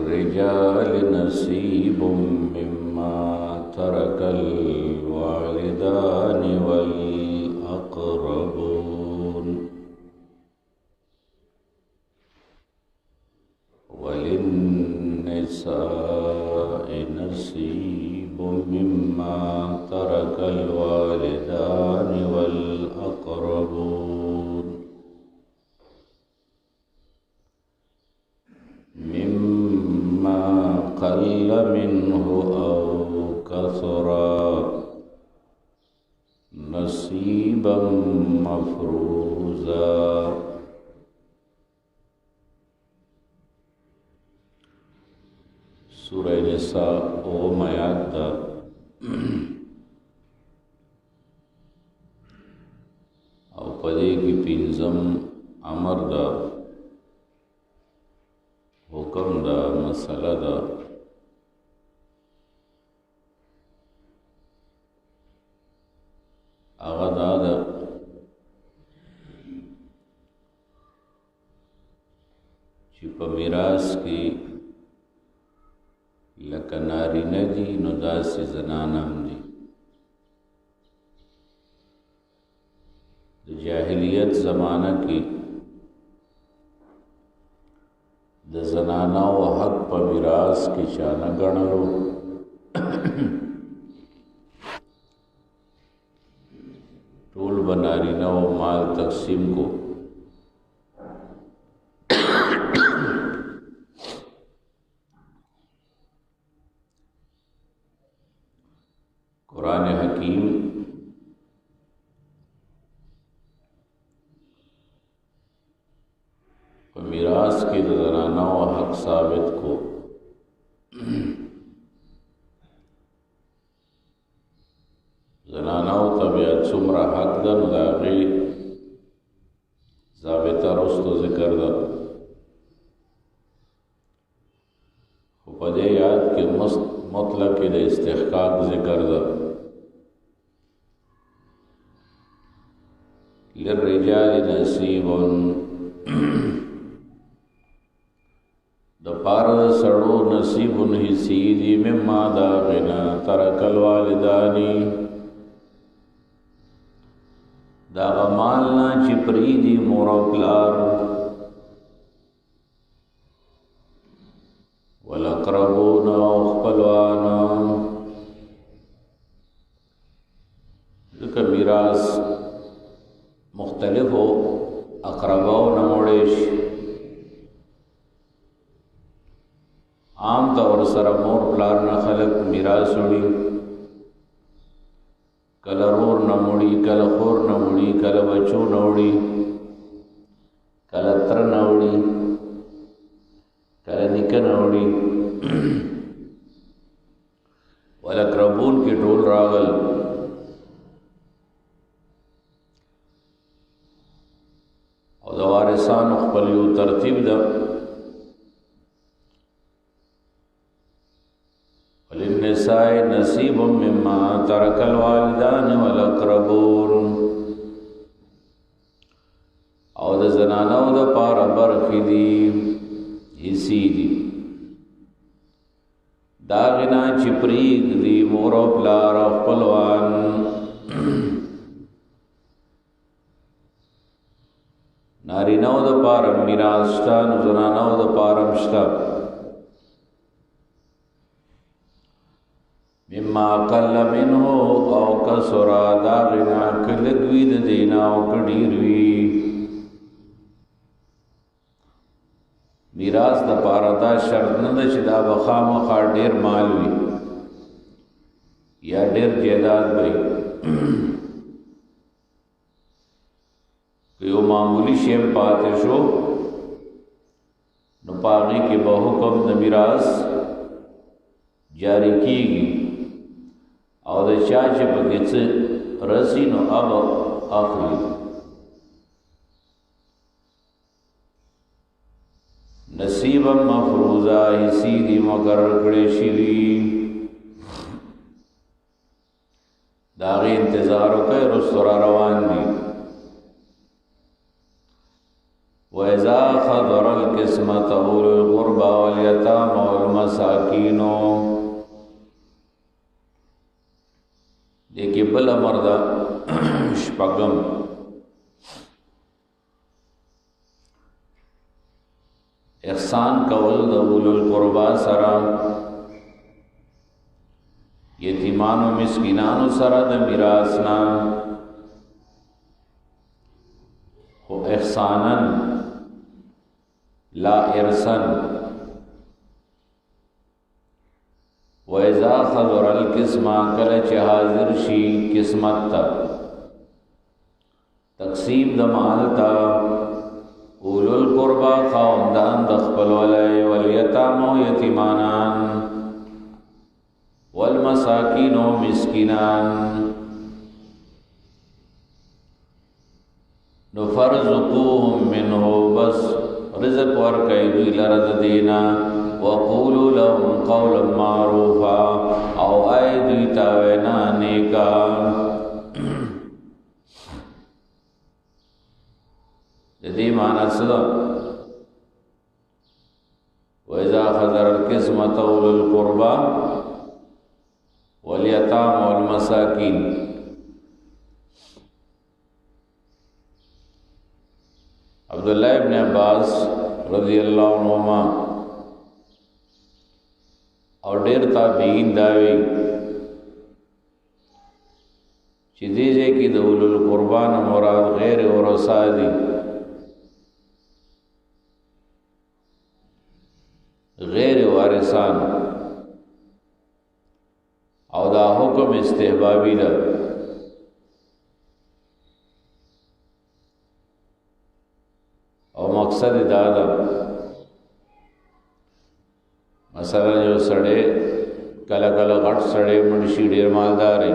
للرجال نصيب مما ترك الوالدان والأقربون وللنساء نصيب مما ترك الوالدان والأقربون مما قل منه أو كثر نصيبا مفروضا. سورہ نساء اوم آیات دا او پدې کې پنځم امر دا حکم دا مسله دا هغه دا ده چې په میراث کې لکه نارینه دي نو داسې زنانه هم دي. د جاهلیت زمانه کې د زنانو حق په میراث کې چا نه ګڼلو. ټول به نارینه و مال تقسیم کو. قرآن حکیم په میراث کې د زنانو حق ثابت کو. زنانو ته بیا څومره حق ده نو د هغې ضابطه رستو ذکر ده. خو په دې یاد کې مطلق کې د استحقاق ذکر ده. للرجال نصیب د پاره د سړو نصیب حصې دي مما دا غنا ترک الوالدانی دا غمال نه چې پریدي مور او پلار والاقربون او خپلوان. ځکه میراث مختلفو اقرباو نه موړی شي. عام طور سره مور پلار نه خلک میراث وړي، کله رور نه وړي، کله خور نه وړي، کله بچو نه وړي، کله تره نه وړي، کله نیکه نه وړي. والاقربون کې ټول راغل. او د وارثانو خپل یو ترتیب ده. وللنساء نصیب مما ترک الوالدان والاقربون او د زنانو د پاره برخې دي حصې دي دا غنا چې پرېږدي مور او پلار او خپلوان. نارینو د پاره میراث شته، نو زنانو د پاره هم شته. مما قل منه او کثر دا غنا که لږ وي د دې نه او که ډېر وي. میراث د پاره دا شرط نه ده چې دا به خامخا ډېر مال وي یا ډېر جایداد وي. که یو معمولی شی پاتې شو نو په هغې کې به حکم د میراث جاری کېږي او د چا چې پکې څه رسي نو هغه اخلي. نصیبا مفروضا حصې دي مقرر کړې شوي. د هغې انتظار وکړئ، رستو را روان دي. وَإِذَا حَضَرَ الْقِسْمَةَ أُولُو الْقُرْبَى وَالْيَتَامَى والمساکینو دیکی بل امر دا شپگم احسان کول دا اولو القربا سرا یتیمانو مسکینانو سرا دا میراثنا خو احسانا لا ارسن وَإِذَا خَذُرَ الْقِسْمَ کله چې حاضر شي قسمت تا تقسیم د مال تا اولو القربا خاوندان د خپل ولای والیتامو یتیمانان والمساکین و مسکینان نفرزقوهم منه بس رزق ورکای دوی لرد دینا وقولوا لهم قولا معروفا او اے دوی تاوینا نیکا جدی معنی صدا وَإِذَا خَذَرَ الْقِسْمَةَ أُولُو الْقُرْبَى وَالْيَتَامَى وَالْمَسَاكِينَ عبداللہ ابن عباس رضی اللہ عنہما اور ډیر تابعین داوی چې دې ځای کې د اولو القربا نه مراد غیر ورثه دي غیر وارثان او دا حکم استحبابی ده او مقصد دا ده مثلا جو سڑے کلا کلا غټ سڑے منشی ډیر مالدار ہے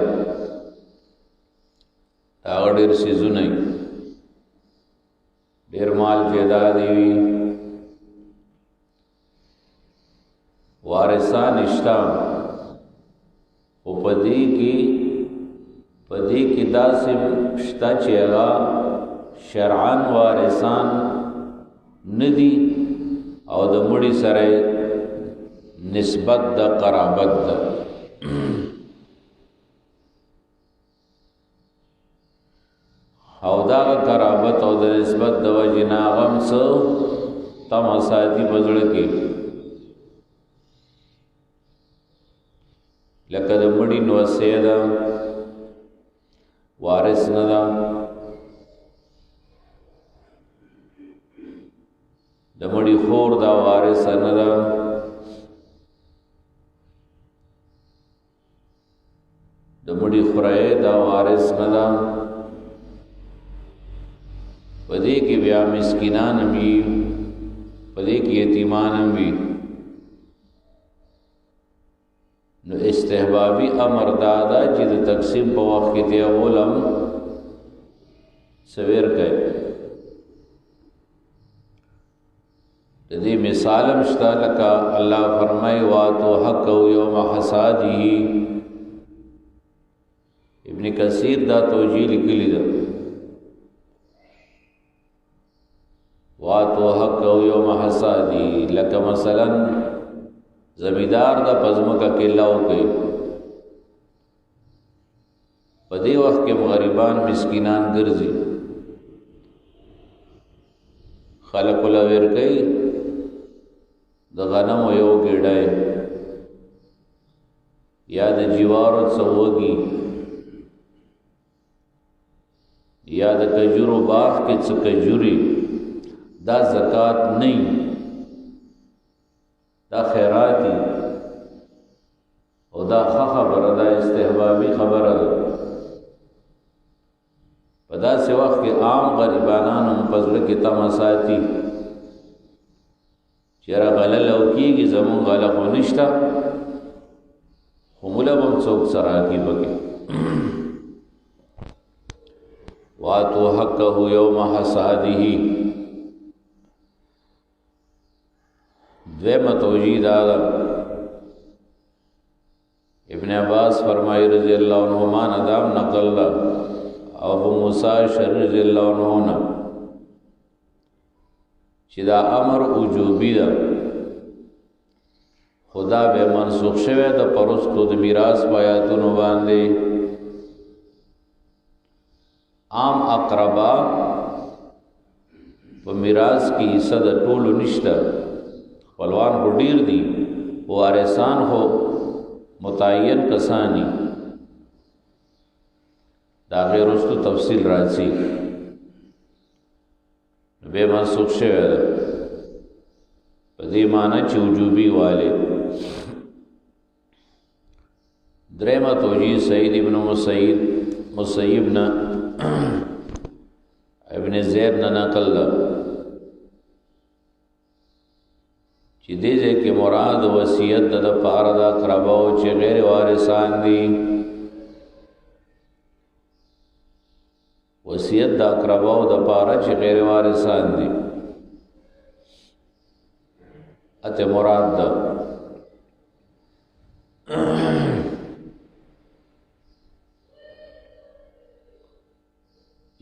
دا ډیر سيزونه ډیر مال جیداد وی وارثان اشتا او پدی کی داسم شتا چیغا شرعان وارثان ندی او د مړي سره نسبت د قرابت ده او دا قرابت او د نسبت د وجنا غم سو تماساتی بزړ کې لکه د مړي نو سیدا وارث نه ده د مړي خور دا وارث نه ده د مړي خورای دا وارث نه ده پدې کې بیا مسکینان وي پدې کې یتیمان وي نو استحبابي امر دادا چې د تقسیم په وخت کې دی علم سویر کوي د دې مثالم شتا لکه الله فرمای واتو حق یوم حصاده ابن کثیر دا توجیه لیکلی ده واتو حق یوم حصاده لکه مثلا زمیدار دا پزمکا کلاو کئی پا دی وقت کے غریبان مسکینان گرزی خلق لویر کئی دا غنم و یو گیڑای یا دا جیوارت سوگی یا دا کجورو باغ کے چا کجوری دا زکاة نہیں دا خیراتی او دا خبر دا استحبابی خبر دا پدا سے وقت کے عام غریبانان پزر کی تمساتی چیرا غلا لوکی گی زمون غلا خونشتا خمولا بم سوک سراکی بکی واتو حقه یوم حصاده دویم توجید آدم ابن عباس فرمائی رضی اللہ عنہما ندام نقل دا ابو موسیٰ شر رضی اللہ عنہونا چی دا امر وجوبی دا خدا به منسوخ شوه د پرستو د میراث پایاتونو باندې عام اقربا په میراث کې حصہ د ټولو نشته خپلوان خو ډیر دي وارثان خو متعین کسانی دا غیرستو تفصیل راځي به منسوخ شوه ده په دې معنی چې وجوبي والے درېمه توجیه سعید ابن مسیب نه ابن زید نه نقل ده چې دې کې مراد وصیت د پاره د اقرباو چې غیر وارثان دي وصیت د اقرباو د پاره چې غیر وارثان دي اته مراد ده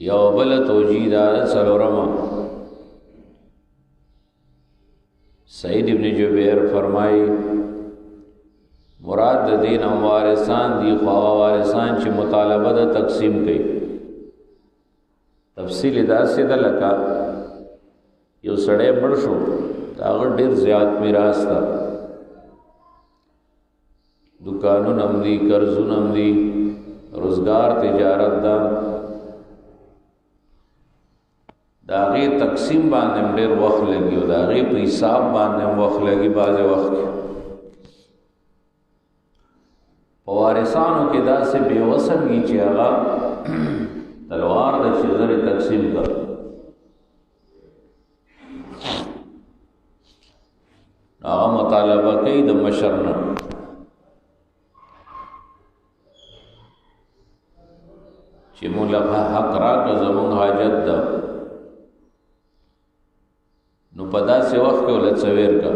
یو بل توجیه دا سلورما سعید ابن جبیر فرمائی مراد د دین هم وارثان دي خو وارثان چې مطالبه د تقسیم کوي تفصیل داسې ده لکه یو سړی مړ شو هغه ډیر زیات میراث ده دکانونه هم دي قرضونه هم دي روزګار تجارت ده دا غي تقسیم باندې ډېر وخت لګي او دا غي په حساب باندې وخت لګي بعضې وخت په وارثانو کې داسې بې وسن وي چې هغه تلوار د چې زر تقسیم کړ هغه مطالبه کوي د مشر نه چې موږ حق راکړه زموږ حاجت ده نو په داسې وخت کې ولې څویر کا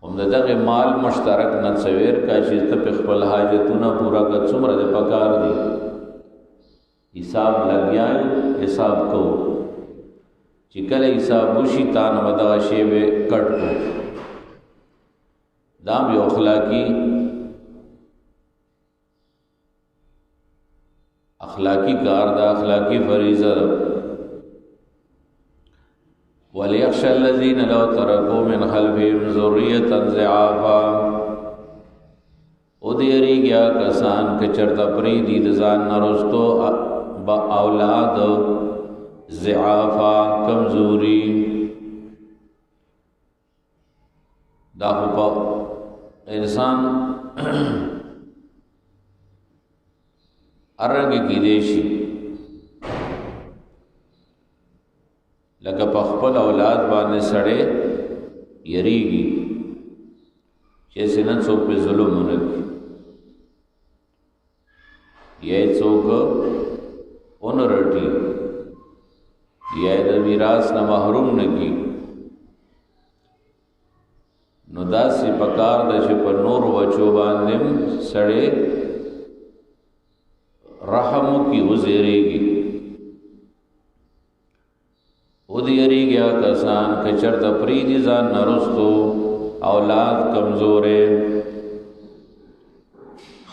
هم دغه مال مشترک نه څویر کا چې ته په خپل حاجتونه پورا کړ څومره د پکار دي حساب لګیا حساب کو چې کله حساب وشي تا نه ودا شی به کټ کو دا یو اخلاقی کار دا اخلاقی فریضه ده وَلْيَخْشَ الَّذِينَ لَوْ تَرَكُوا مِنْ خَلْفِهِمْ ذُرِّيَّةً ضِعَافًا او دیریږي کسان که چرته پریدي د ځان نه رستو با اولاد ضعافا کمزوري دا په انسان ارګ کې دی شي لکه په خپل اولاد باندې سړی یریږي چې څنګه څوک په ظلم ونکړي یا څوک اونرټي یا د میراث نه محروم نکړي نو داسې پکار د چې په نور وچو باندې سړی رحم کی وزیریږي او دیریږي کسان که چرته پریدي ځان نرستو اولاد کمزورې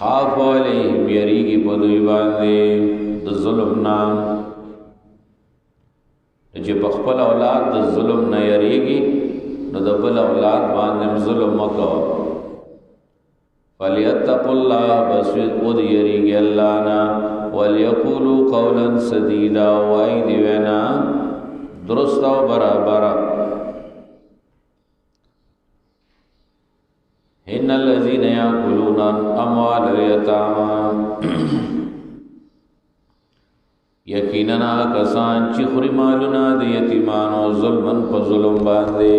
خاف علیهم یریږي په دوی باندې د ظلم نه چې په خپل اولاد د ظلم نه یریږي نو د بل اولاد باندې ظلم وکړو فلیتقوا الله بسوید قد یریږي الله نه وليقولوا قولا سديدا وایدی وینا درست او برابر ان الذين ياكلون اموال اليتامى یقینا کسان چې خوري مالونه د یتیمانو ظلمن په ظلم باندې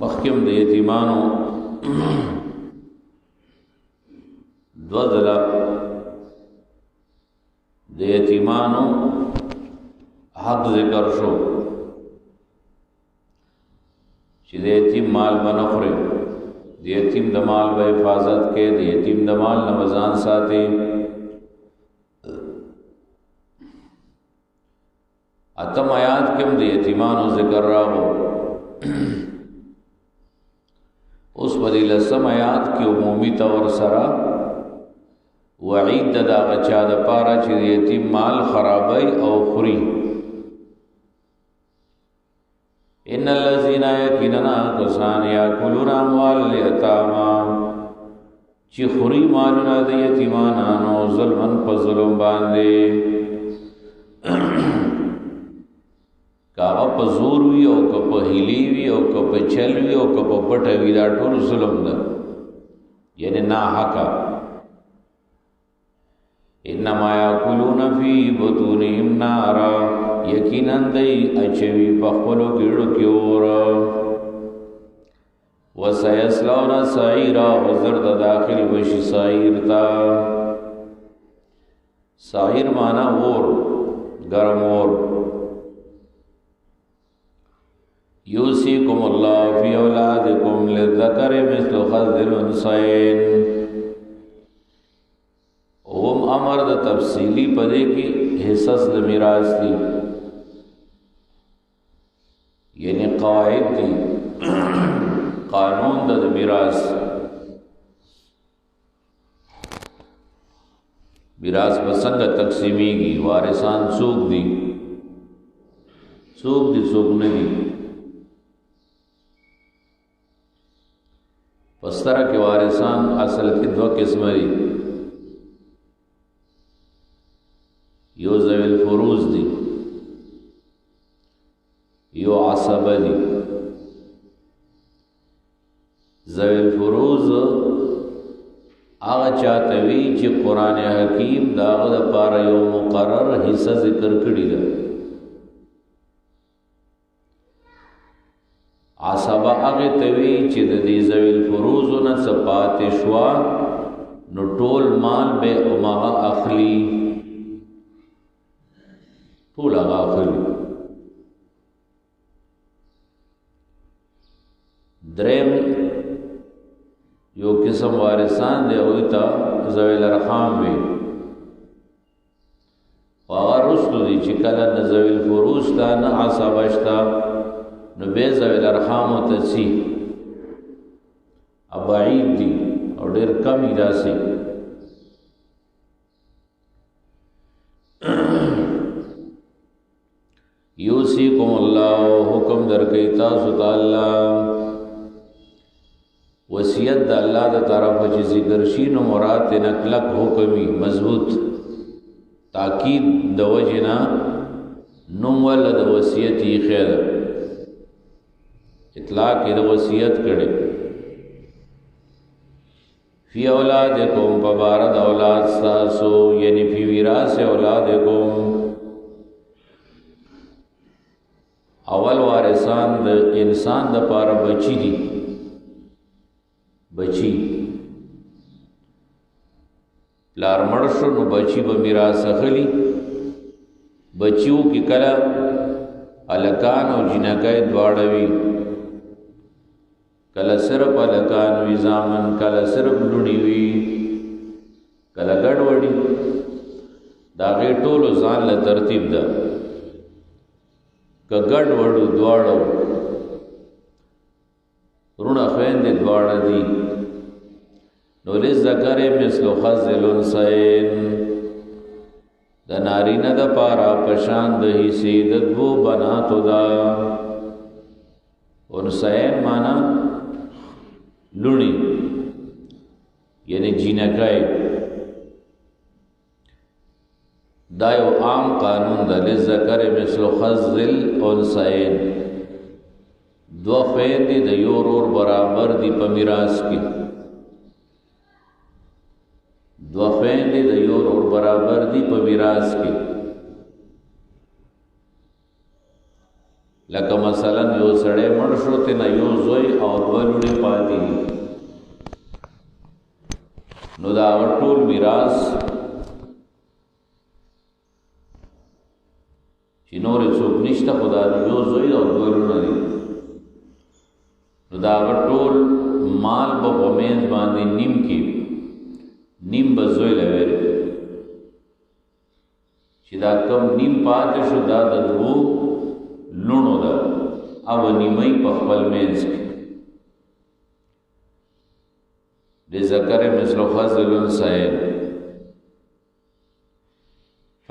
مخکم د یتیمانو دوزلا د یتیمانو حق ذکر شو چې د یتیم مال باندې خوري د یتیم د مال به حفاظت کې د یتیم د مال نمازان ساتي اتم آیات کې هم د یتیمانو ذکر راغو. اوس په دې لسم آیات کې عمومي طور سره وعید د هغه چا دپاره چې د یتیم مال خرابوي او خوري. ان الذين يكننا كسان ياكلون اموال اليتامى چې خوري مالونه د یتیمانو ظلمن په ظلم باندې کاغه په زور وی او که په هیلی وی او که په چل وی او که په پټه وی دا ټول ظلم ده، یعنی نا حقا. انما یاکلون فی بطونهم نارا یقینا دی اچوی په خپلو ګیړو کې اور. وسیصلون سعیرا وزر د داخل بشي سعیر تا. سعیر مانا اور، گرم اور. یوصیکم اللہ فی اولادکم للذکر مثل حظ الانثیین. اوم امر د تفصیلی پدې کې حصص د میراث دي، یعنی قواعد دي، قانون د میراث. میراث په څنګه تقسیمیږي، وارثان څوک دي، څوک نه دي. پستره کې وارثان اصل کې دو قسم دي. یو ذوی الفروض دي، یو عصبه دي. ذوی الفروض هغه چاته وی چې قران حکیم داغه لپاره یو مقرر حصہ ذکر کړی ده. عصبه هغه ته وی چې د دې ذوی الفروض نه صفات شوا نو ټول مال به اومغه اخلي، ټول هغه اخلي. دریم یو قسم وارثان دی هغوی ته ذوی الارحام وي. هغه رسلو دي چې کله نه ذوی الفروض شته نه عصبه شته نو بے ذوی الارحام ته ځي. بعید دي او ډېر کم یې داسې. یوصیکم الله حکم درکوي تاسو ته الله. وصیت د الله د طرفه چې ذکر شي نو مراد نه کلک حکمي مضبوط تاکید د وجه نه نوم ول د وصیت یې خیر اطلاق د وصیت کړي. فی اولادکم فبارد اولاد ساسو یعنی فی وراث اولادکم. اول وارثان د انسان د پاره بچی دي. بچی پلار مړ شو نو بچی به میراث اخلي. بچیو کې کله الکان او جنکای دواړه وي، کله صرف الکان وي زامن، کله صرف لوڼي وي، کله ګډوډي. دا غي ټولو ځان له ترتیب ده. که ګډوډو دواړو رونه خويندې دواړه دي نو للذکر مثل حظ الانثیین. د نارینه د پاره پشان د حصې د دوو بناتو دا. انثیین معنا لونی یعنی جینکای. دا یو عام قانون ده. للذکر مثل حظ الانثیین. دو خویندې د یو ورور برابر دي په میراث کې. دو خویندې د یو ورور برابر دي په میراث کې. لکه مثلا یو سړی مړ شو تینا یو زوی او دوه لوڼې پاتې دي نو دا ټول میراث چې نور څوک نشته خدا یو زوی او دوه لوڼې دي نو دا ټول مال په ومنځ باندې نیم کې نیم بزوی لوي چې دا کم نیم پاتې شو دا د دوه او نیمای په خپل منځ کې لذکر مثل حظ الانثیین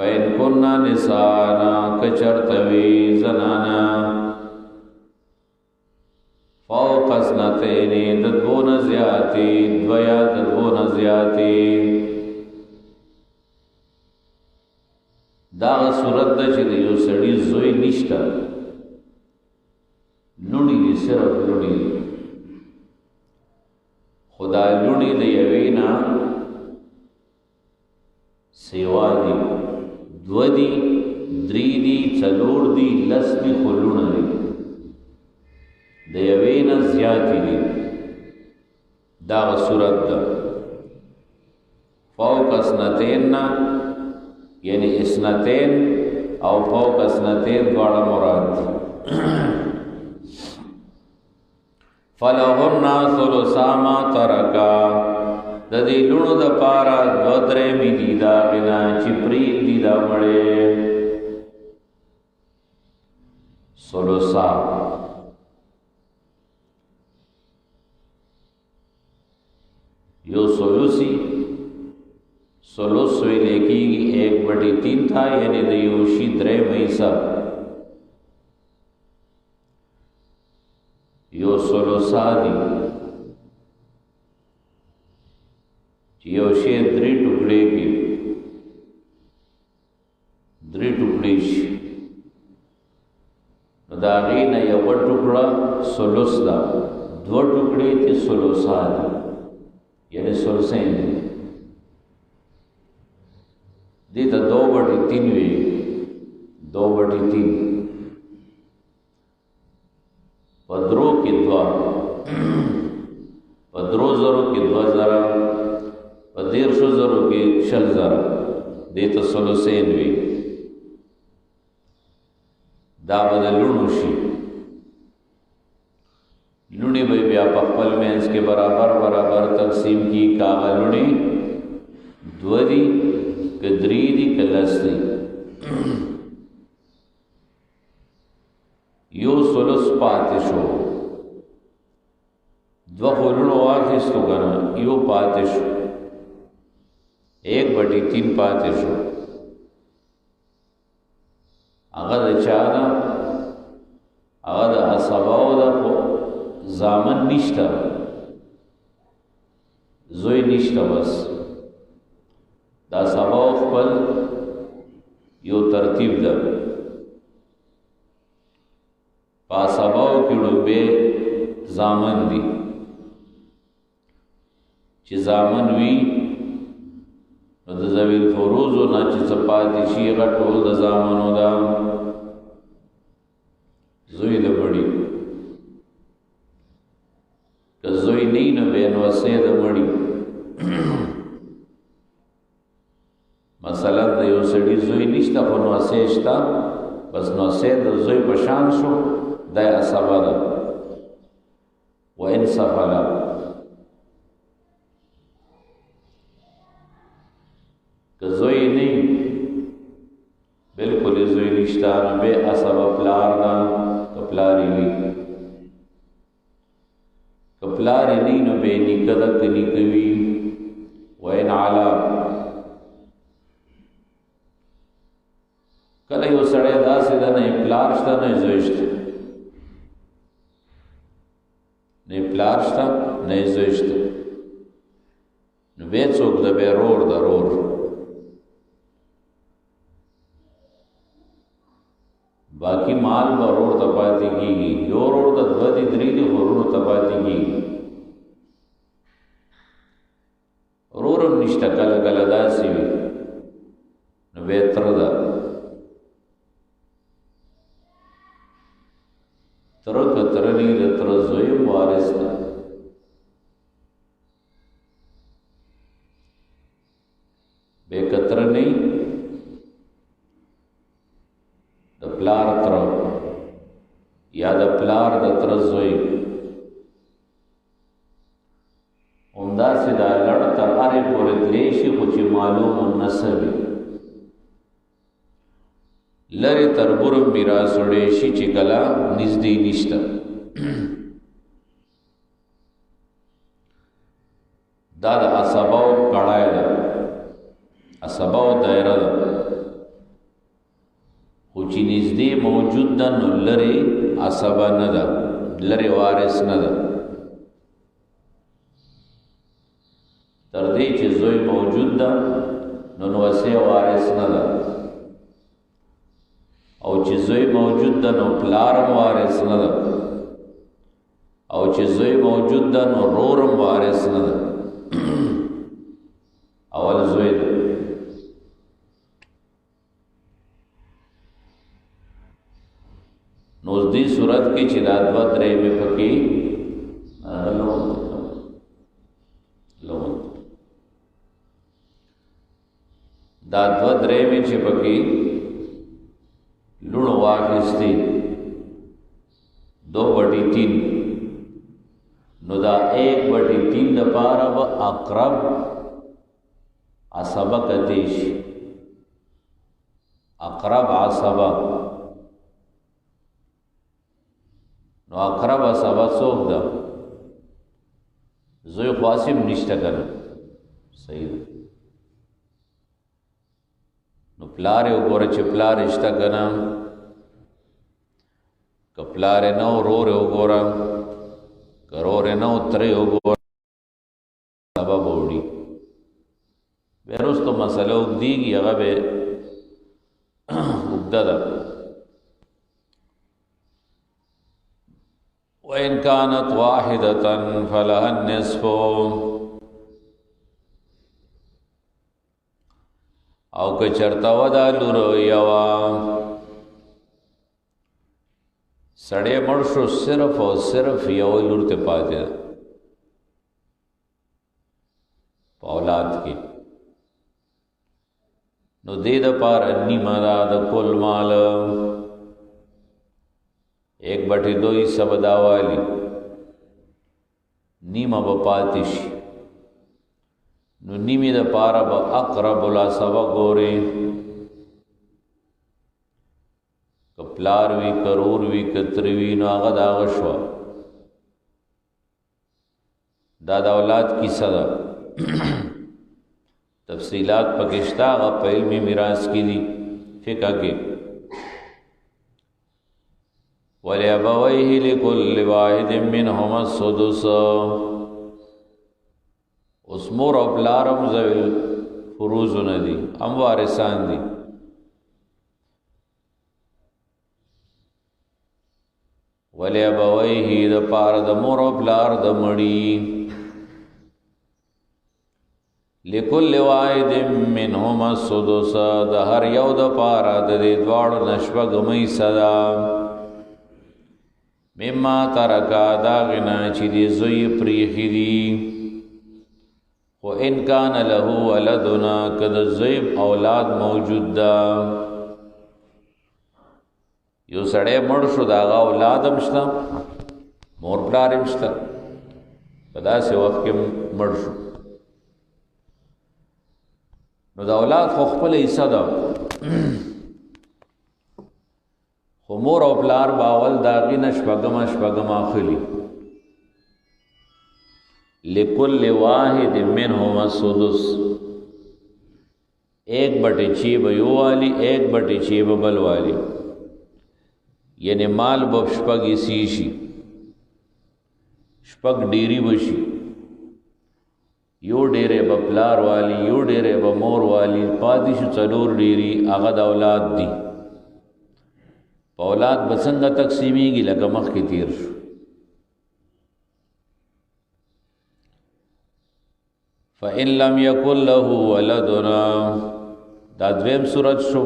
فإن كنا نساء کچرتوی زنانا فوق اثنتین ددبون زیاتی دویا ددبون زیاتی داغ صورت دا چی یو سړی زوی نشتا لونی دی صرف لونی خدا لونی دی یوینا سیوا دی دو دی دری دی چلور دی لس دی خلون دی دیوینا زیادی دی داغ صورت دا فوق اسنتین نا یعنی اسنتین او فوق اسنتین دوارا مراد فلہن ثلثا ما ترکا د دې لونو د پارا دو درې می دي دا بنا چپری دي دا مړې ثلثا یو ثلثی ثلث ویلے کی 1/3 تھا یعنی د یو شی درې مېسا یو ثلثا دی یو شی درې ټوکړې کې درې ټوکړې شي نو دا غي نه یو ټوکړه ثلث دا دو ټوکړې ته ثلثا دي یعنی ثلثین دي ته 2/3 وی 2/3 پدرو کې دوا پدرو زرو کې 2000 1300 کې 6000 دیتا ثلثین وی دا بدلونو شي لونی به بیا په خپل مینس کې برابر برابر تقسیم کی کاغه لونی دو دی کدری دی کلس دی یو ثلث پاتې شو دو خلونو واخیستو کنه یو پاتې شو 1/3 پاتې شو هغه د چانا هغه د اصحابو د زامن نشته زوی نشته بس دا اصحابو خپل یو ترتیب ده په اصحابو کې ډوبه زامن دي چې زامن وی د زویل فروزو نه چې صفاتي شي غټول د زامنو دا زوی د بڑی که زوی نه بین وسه د بڑی مثلا د یو سړي زوی نشته خو نو وسه شتا بس نو سه د زوی په شان شو د اسبا ده و ان سفلا که زوی نی بلکل زوی نشتان بے اصاب پلارنا کپلاری وی کپلاری نی نو بے نکدک نکوی وین علا کله یو سړی داسې ده نه پلار شته نه زوی شته نه پلار شته نه زوی شته نو بیا څوک د بیا رور ضرور باقی مال به رور ته پاتې کېږي یو رور ته دوه دي درې دي خو رورو ته پاتې کېږي رور هم نشته کله کله داسې وي نو بیا تره ده تره که تره نه د تره زوی هم وارث ده بیا که تره نه د پلار تره یا د پلار د تره زوی همداسې دا لړ تر هرې پورې تلی شي خو چې معلوم النسب وي لرې تربور میراث وړي شي چې کلا نږدې نشته. دا د عصبو کړای ده، عصبو دایره ده، خو چې نږدې موجود ده نو لرې عصبه نه ده، لرې وارث نه ده. تر دې چې زوی موجود ده نو نوسې وارث نه ده، او چې زوی موجود ده نو پلارم وارث نه ده، او چې زوی موجود ده نو رورم وارث نه ده. اول زوی ده. نو دې صورت کې چې دا دوه درې مې پکې دا دوه درې مې چې پکې لونو واخیستې 2/3 نو دا 1/3 د پاره و اقرب عصبه کتیش، اقرب عصبه. نو اقرب عصبه څوک ده؟ زوی قاسم نشته کنه، صحیح ده. نو پلار یې وګوره چې پلار رشته کنه، که پلار یې نه ورور یې وګوره، که رور یې نه تره یې وګوره، سبب وړي. بیا وروستو مسله اوږدېږي، هغه به اوږده ده. وَإِنْ كَانَتْ وَاحِدَةً فَلَهَا النِّصْفُ، او که چرته ودا لور یوا، سړی مړ شو صرف او صرف یو لور ته پاتې ده په اولاد کې، نو دې دپاره نیمه ده د کل مال، 1/2 حصہ دا والی، نیمه به پاتې شي. نو نیمه دپاره به اقرب العصبه ګورې، که پلار وي که رور وي که تره وي نو هغه د هغه شوه. دا د اولاد کیسه ده. تفصیلات پکې شته، هغه په علمي میراث کې دي، فقه کې. وَلِأَبَوَيْهِ لِكُلِّ وَاحِدٍ مِّنْهُمَا السُّدُسُ، اوس مور او پلارم ذوی فروضونه دي، هم وارثان دي. وَلِأَبَوَيْهِ د پاره د مور او پلار د مړي، لِكُلِّ وَاحِدٍ مِّنْهُمَا السُّدُسُ د هر یو د پاره د دې دواړو نه شپږمه حصه ده، مما ترکا داغنا چی دی زوی پریخی دی. و ان کان له ولدنا کد زوی اولاد موجود دا، یو سړی مړ شو داغه اولادم شته، مور پلارم شته، په داسې وخت کې مړ شو، نو د اولاد خو خپل حصه ده، خو مور او پلار باول داغی نه شپږم اخلي. لکل واحد منهما السدس، 1/6 به یو والی، 1/6 به بل والی، یعنی مال به شپږ حصې شي، شپږ ډیری بشي، یو ډیره به پلار والی، یو ډیره به مور والی، پاتې شو 4 ډیری، هغه د اولاد دي. اولاد بسنګ تقسیمیږي لکه مخکې تیر شو. فإن لم يكن له ولدنا، دا دویم صورت شو،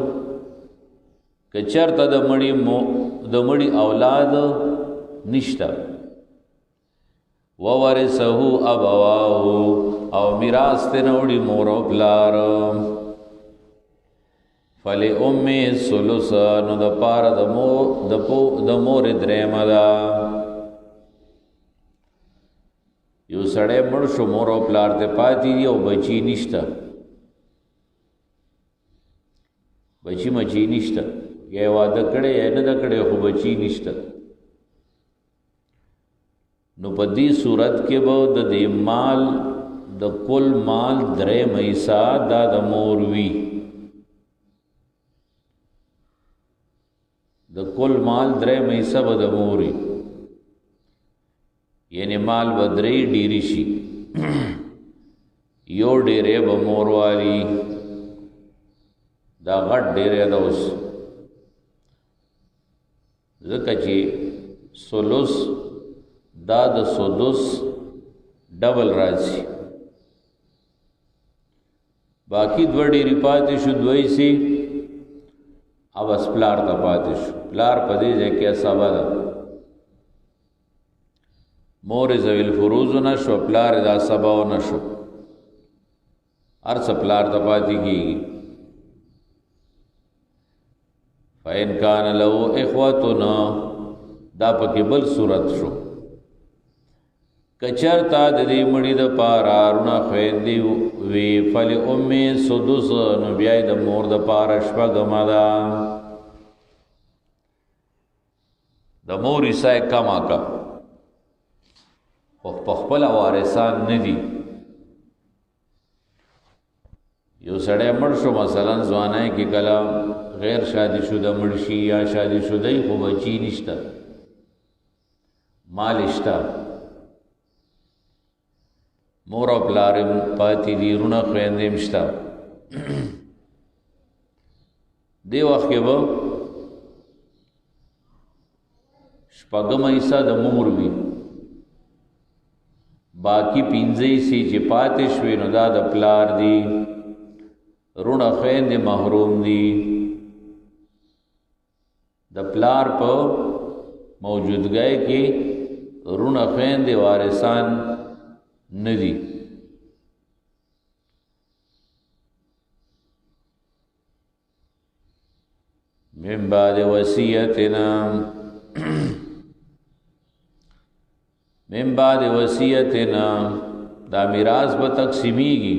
که چرته د مړي اولاد نشته، وورثه ابواه، او میراث ته نوړي مور او پلار، فلی امی الثلث، نو د پاره د مور درېمه ده. یو سړی مړ شو، مور او پلار ته پاتې دي او بچی نشته، بچی مچی نشته، یا واده کړی یا نه ده کړی خو بچی نشته. نو په دې صورت کې به د دې مال د کل مال 3 حصہ دا د مور وي. د کل مال 3 حصہ به د مور وي، یعنی مال به 3 ډیری شي. یو ډیری به مور والی، دا غټ ډیری ده. اوس ځکه چې ثلث دا د سدس ډبل راځي، باقی 2 ډیری پاتې شو، 2 حصے او بس پلار ته پاتې شو. پلار په دې ځای کې اصابه ده، مور ذوی الفروض نه شو، پلار دا سبا نه شو، هر څه پلار ته پاتې کېږي. فإن کان له اخوتنا دا پکې بل صورت شو. کچرتا د دې مړي د پاره رونه خويندې وی فل امي سدس، نو بیا د مور د پاره شپږم ده. د مور حصہ کم آکا خو په خپل وارثان نه دي. یو سړی مړ شو، مثلا ځوانای کې کله غیر شادي شده مړ شي یا شادي شده خو بچی نشته، مال شته، مور او پلار پاتې دي، رونه خويندې مشته. دی وخت کې به شپږم حصہ د مور وي، باقی 5 حصے چې پاتې شوي نو دا د پلار دي. رونه خويندې محروم دي، د پلار په موجودګۍ کې رونه خويندې وارثان ندی. من بعد وصیتنا من بعد وصیتنا دا میراث به تقسیمیږي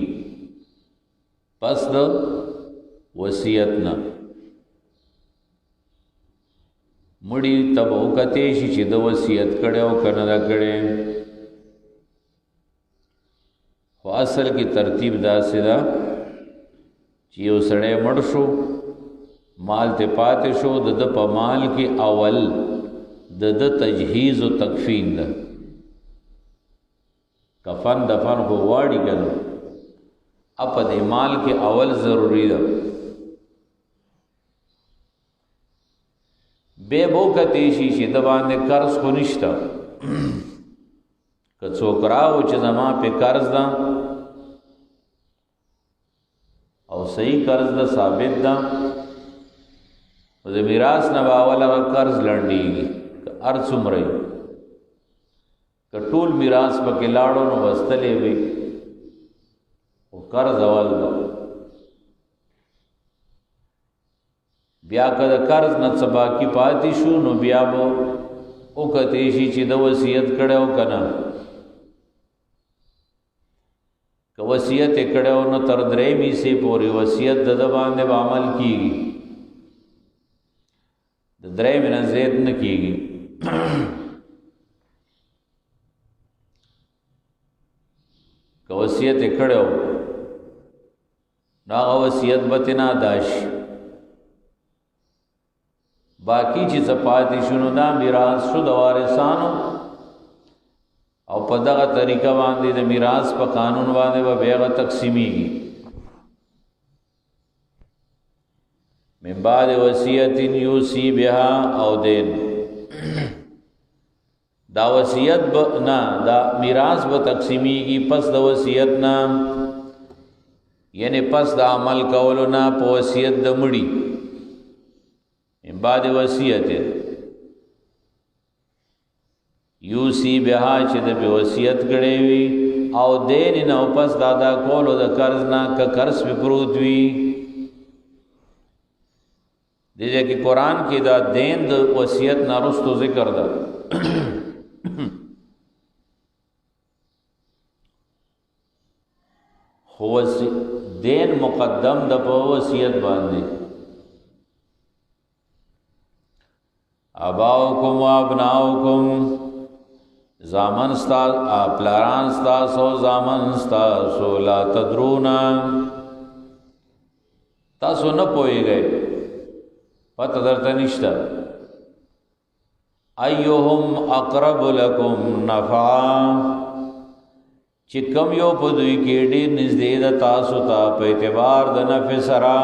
پس د وصیتنا. مړی تب وکته شي چې د وصیت کړي او کنه دا کړي. خو اصل کی ترتیب داسې ده چې یو سړی مړ شو، مال ته پاتې شو، د په مال کې اول د تجهیز او تکفین ده. کفن دفن خو واړی کنه، اپ د مال کې اول ضروری ده. به بو کته شي چې د باندې قرض خو نشته، که څوک راو چې زما په قرض ده او صحیح قرض ده ثابت ده، د میراث نه باول هغه قرض لړډیږي. که هر څومره که ټول میراث پکې لاړو نو وستلې وي، او قرض اول ده. بیا که د قرض نه څه باقي پاتې شو نو بیا به وکتی شي چې د وصیت کړو کنه. که وصیت کړو نو تر 3 حصے پورې وصیت د باندې عمل کیږي، د 3 نه زیات نه کیږي. که وصیت کړو نو هغه وصیت به نه داش، باقی چې پاتې شونو دا میراث شو د وارثانو، او په دغه طریقه باندې د میراث په قانون باندې به بیغه تقسیمیږي. من بعد وصیت یوصی بها او دین، دا وصیت نه دا میراث به تقسیمیږي پس د وصیت نه، یعنی پس د عمل کولو نه په وصیت د مړي. من بعد وصیت یوسی بها چې د به وصیت کړي وي او دین نه پس دادا کولو د قرض نه ک قرض په پروت وي. دغه کې قران کې دا دین د وصیت نه رستو ذکر ده. خو دین مقدم د په وصیت باندې، اباؤکم و ابناؤکم زامن ستا پلاران ستاسو زامن ستاسو لا تدرونا تاسو نه پوهیږئ پته درته نشته ایهم اقرب لکم نفعا چې کوم یو په دوی کې ډېر نږدې ده تاسو ته په اعتبار د نفع سره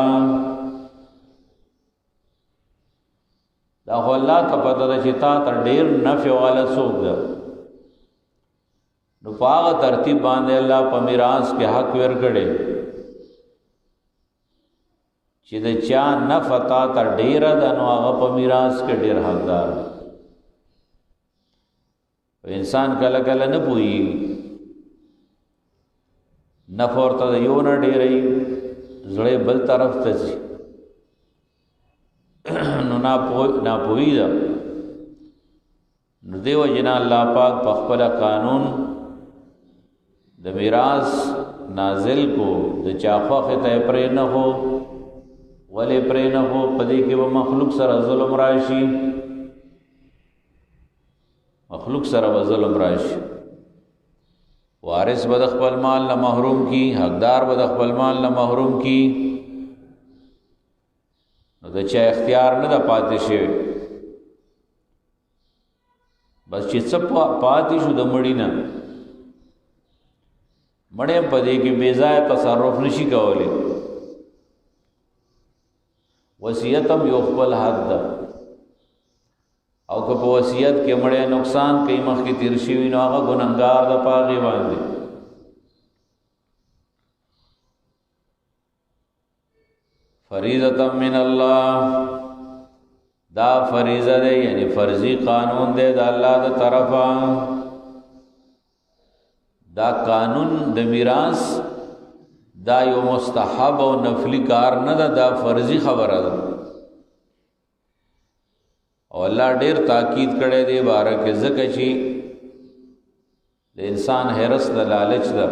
دا خو الله ته پته ده چې تا ته ډېر نفع والا څوک ده نو په هغه ترتیب باندې الله په میراث کې حق ورکړي چې د چا نفع تا ته ډېره ده نو هغه په میراث کې ډېر حقدار دی انسان کله کله نه پوهېږي نفع ورته د یو نه ډېرې زړه بل طرف ته ځي نو ناپوهي ده نو دیو جنا الله پاک په خپل قانون د میراث نازل کو د چا خوښه ته پرې نه هو ولې پرې نه هو پدې کې و مخلوق سره ظلم راشي مخلوق سره ظلم راشي وارث بد خپل مال نه محروم کی حقدار بد خپل مال نه محروم کی نو د چا اختیار نه د پاتې شي بس چې څه پاتې شو د مړی نه مړی په دې کې بے ځای تصرف نشي کولی وصیت هم یو خپل حق ده او که په وصیت کې مړی نقصان کوي مخکې تیر شوي نو هغه ګنهګار ده په هغې باندې فریضة من الله دا فریضه ده یعنی فرضی قانون ده د الله د طرفه دا قانون د میراث دا یو مستحب او نفلی کار نه ده دا فرضی خبره ده او الله ډیر تاکید کړی دی باره کې ځکه چې د انسان حرص د لالچ ده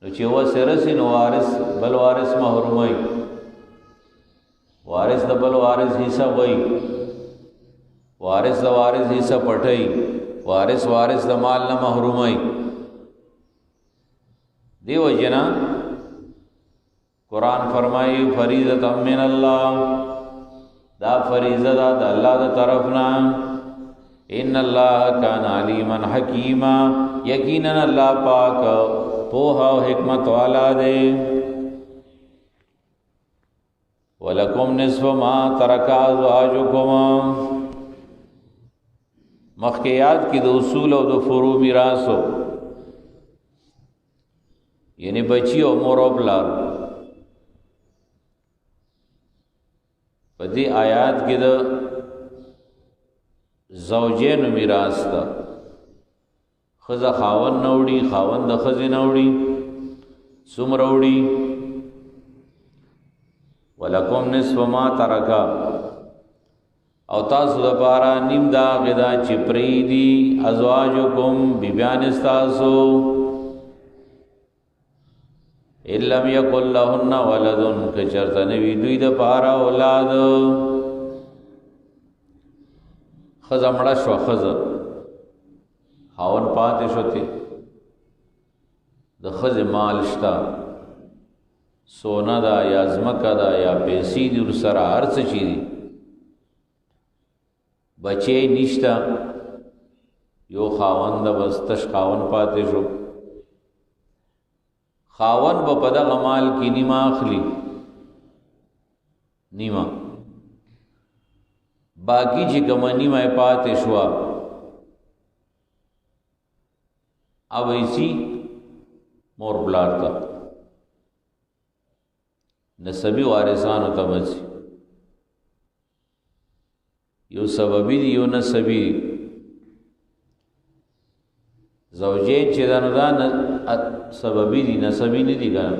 نو چې وسرسي نو وارث بل وارث محرومای وارث د بل وارث حصہ وای وارث د وارث حصہ پټای وارث د مال نه محرومای دیو جنا قرآن فرمایي فریضه من الله دا فریضه دا د الله د طرفنا ان الله کان علیما حکیما یقینا الله پاک پوها او حکمت والا دے ولکم نصف ما ترک ازواجکم مخکیات کی د اصول او د فروع میراثو یعنی بچی او مور او پلار په دې آیات کې د زوجین میراث ده خزه خاون نوړي خاون د خزې نوړي څومره وړي ولکم نصف ما ترکا او تاسو د پاره نیم دا غدا چې پریدي ازواجکم بیبیان استاسو اِلَّمْ يَكُنْ لَهُنَّ وَلَدٌ کچرته نوی دوی د پاره اولاد خزه مړه شو خزه خاون پاتې شوته د خزه مال شتا سونا دا یا ځمکه دا یا پیسې دي ورسره هر څه چي دي بچی نشتا یو خاون د بس تش خاون پاتې شو خاون با پدا غمال کی نیما اخلی نیما باقی چی کما نیما پاتے شوا اب ایسی مور بلارتا نسبی وارثانو تمسی یو سببی دی یو نسبی دی زوجین چې دانو دا سببی دی نسبی نه دی ګان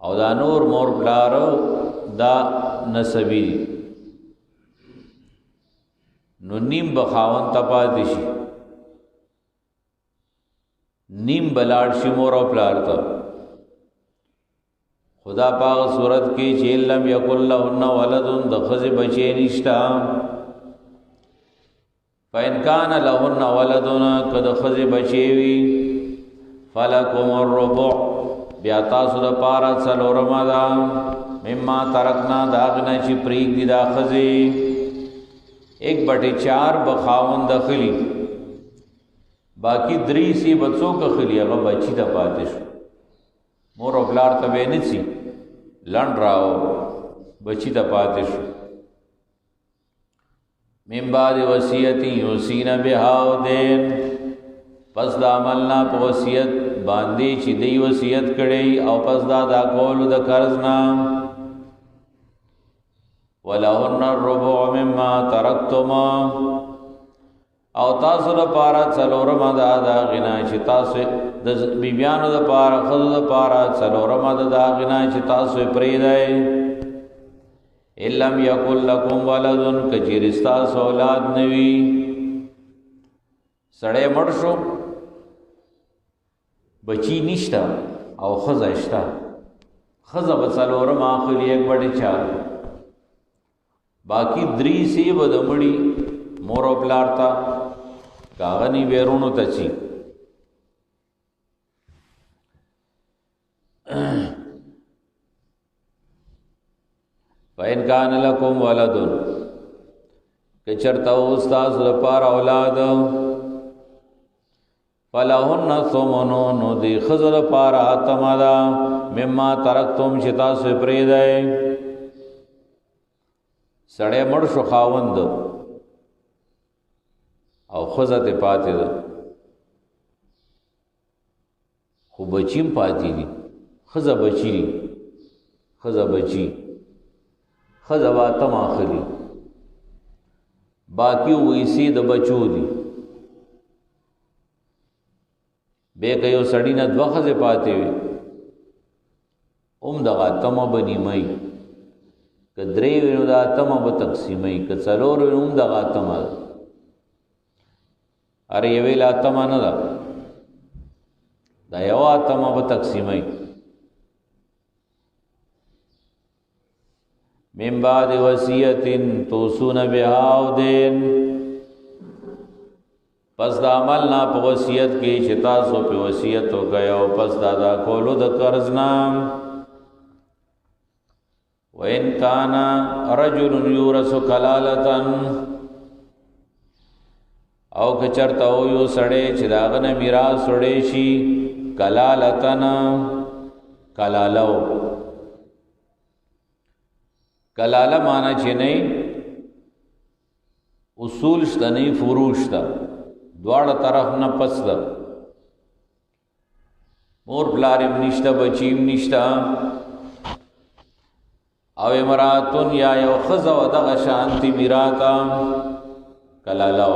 او دا نور مور بلارو دا نسبی دی نو نیم بخاون تپاتې شي نیم بلاړ شي مور او پلار ته خدا پاک صورت کی چې لم یکن لهن ولد د خزی بچی نشتا فإن کان لهن ولدن کد خزی بچی وی فلکم الربع بیا تاسو د پارا څلورم دا مما ترکنا داغنا چې پریک دی دا خزی 1/4 بخاون دخلی باقی 3 سی بچوں کا خلی هغه بچی ته پاتې شو مور او بلار ته به نه سي لند راو بچی ته پاتې شو من بعد وصیت یوسین بها دین پس دا عملنا په وصیت باندې چې دی وصیت کړي او پس دا کول د قرض نام ولهن الربع مما ترکتم او تاسو لپاره څلورم دا غنا چې تاسو د بیبيانو لپاره خود لپاره څلورم دا غنا چې تاسو پرې دی الم یکل لکم ولدن کچریستا اولاد نوی سړی مړ شو بچی نشتا او خزه شتا خزه به څلورم اخلي 1/4 باقی 3 سی بدمړي مور او پلار تا کاغنی بیرونو تچی فإن کان لکم ولدن که چرتا استاذ لپار اولاد فلهن ثمنو نو دی خزر پار اتمدا مما ترکتم شتا سو پریدای سړی مړ شو خاوند او خزه پاتې ده خو بچیم پاتې دي خزه بچی خزه بچی خزه واتم اخلي باقی وېسي د بچو دي به کيو سړی نه دوه خزه پاتې وي دغه تم بنی مئی کدرې وینو دا تم به تقسیمي ک څلور وینو دغه تم اره یوی لا تم نه دا یو تم به تقسیمي من بعد وصیت توصون بها او دین پس دا عمل نا په وصیت کې چې تاسو په وصیت وکړو پس دا کولو د قرض نام وَإِنْ كَانَ رَجُلٌ يُورَثُ كَلَالَةً او کچرتا او یو سړی چې داغه میراث وړي شي کلالتن کلالو کلاله معنا چې نه اصول شته نه فروع شته دواړه طرف نه پس ده مور بلارم نشته بچیم نشته او امراتون یا یو خزه و دغه شانتی میراتا کلاله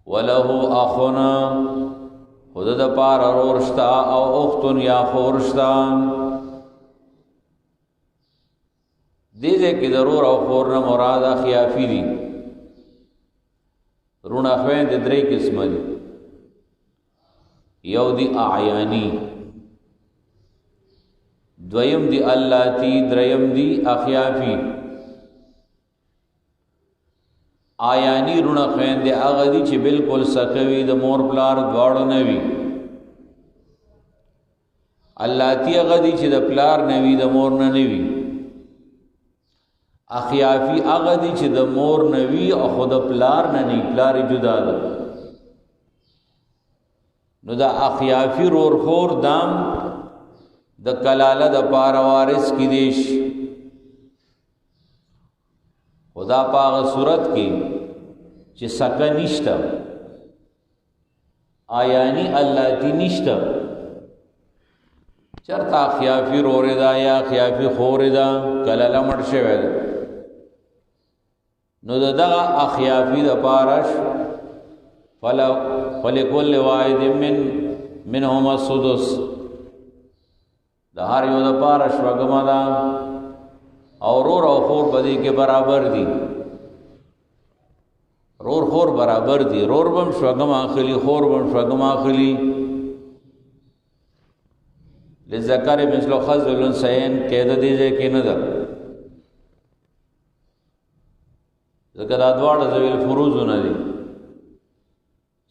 وله اخونا خود د پار اورشتا او اختون یا خورشتا دیزه کې ضرور او خور نه مراد خیافی دي رونه خوین د درې قسم دي یو دی اعیانی دویم دی اللاتی دریم دی اخیافی آیانی رونه خوین دی هغه دي چې بالکل سکوي د مور پلار دواړو نه وي اللاتی هغه دي چې د پلار نه وي د مور نه نه وي اخیافی هغه دي چې د مور نه وي او خود پلار نه نه پلار جدا ده نو دا اخیافی رور خور دام د کلاله د پار وارث کی دیش خدا پاغ صورت کی چې سکه نشتا آیانی الله دی نشتا چرتا خیافی رور دا یا خیافی خور دا کلاله مړ شوی نو دغه اخیافی د پارش فلکل واحد منهما السدس د هر یو د پارش وګما دا او رور او خور بدی کې برابر دي رور خور برابر دي رور بم شوګما اخلي خور بم شوګما اخلي للذکر مثل حظ الانثیین قید دی ځای کې نه ده ځکه دا دواړه ذوی الفروض نه دي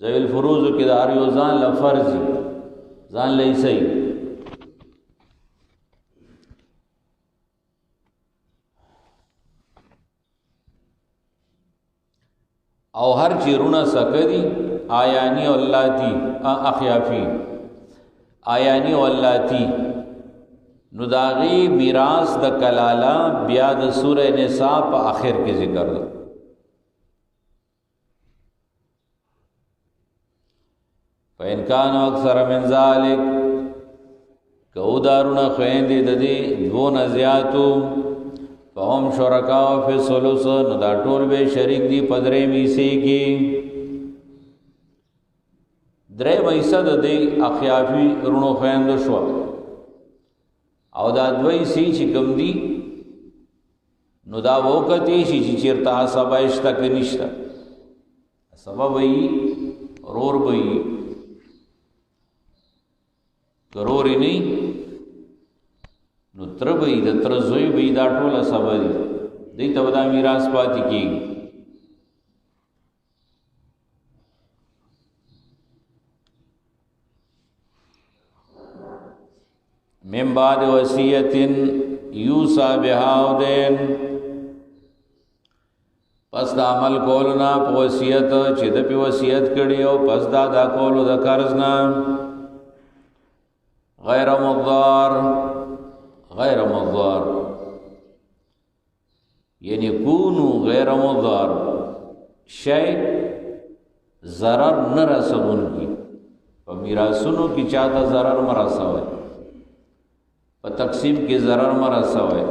ذوی الفروض کې د هر یو ځان له فرض ځان له صحیح او هر چیرونه سکدي آیانی او اللاتی اخیافی آیانی او اللاتی نو داغي میراث د کلاله بیا د سوره نساء په اخر کې ذکر ده فإن كانوا أكثر من ذلك کو دارونه خويندې د دې دوه زیاتو فهم شرکاء فی الثلث نو دا ټول به شریک دي پدرې میسي کې درې مېسه د دې اخیافي رونو خويندو شو او دا دوی سی چې کوم دي نو دا وکتی شي چې چیرته سبا اشتا کې نشتا سبب وي رور وي ضروري نه نو تر وي د تر زوی وي دا ټول سبا دي دې ته ودا میراث پاتې کیږي من بعد وصیت یوصى بها او دین پس دا عمل کولنا په وصیت چې د په وصیت کړي او پس دا کولو د قرض نه غیر مضار یعنی کونو غیر مضار شی ضرر نه رسون کی په میراثونو کې چاته ضرر مرسوي په تقسیم کې ضرر مرسوي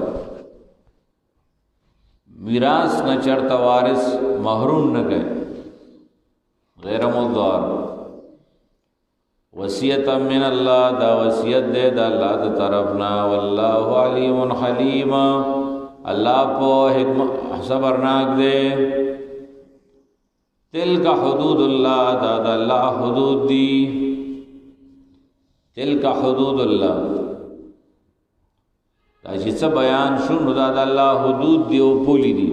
میراث نه چرته وارث محروم نه گئے غیر مضار وصیت من الله دا وصیت دے دا الله د طرفنا والله علیم حلیم الله په حکمت صبرناک دے تلک حدود الله دا الله حدود دی تلک حدود الله دا چې څه بیان شو دا الله حدود دی او پولی دی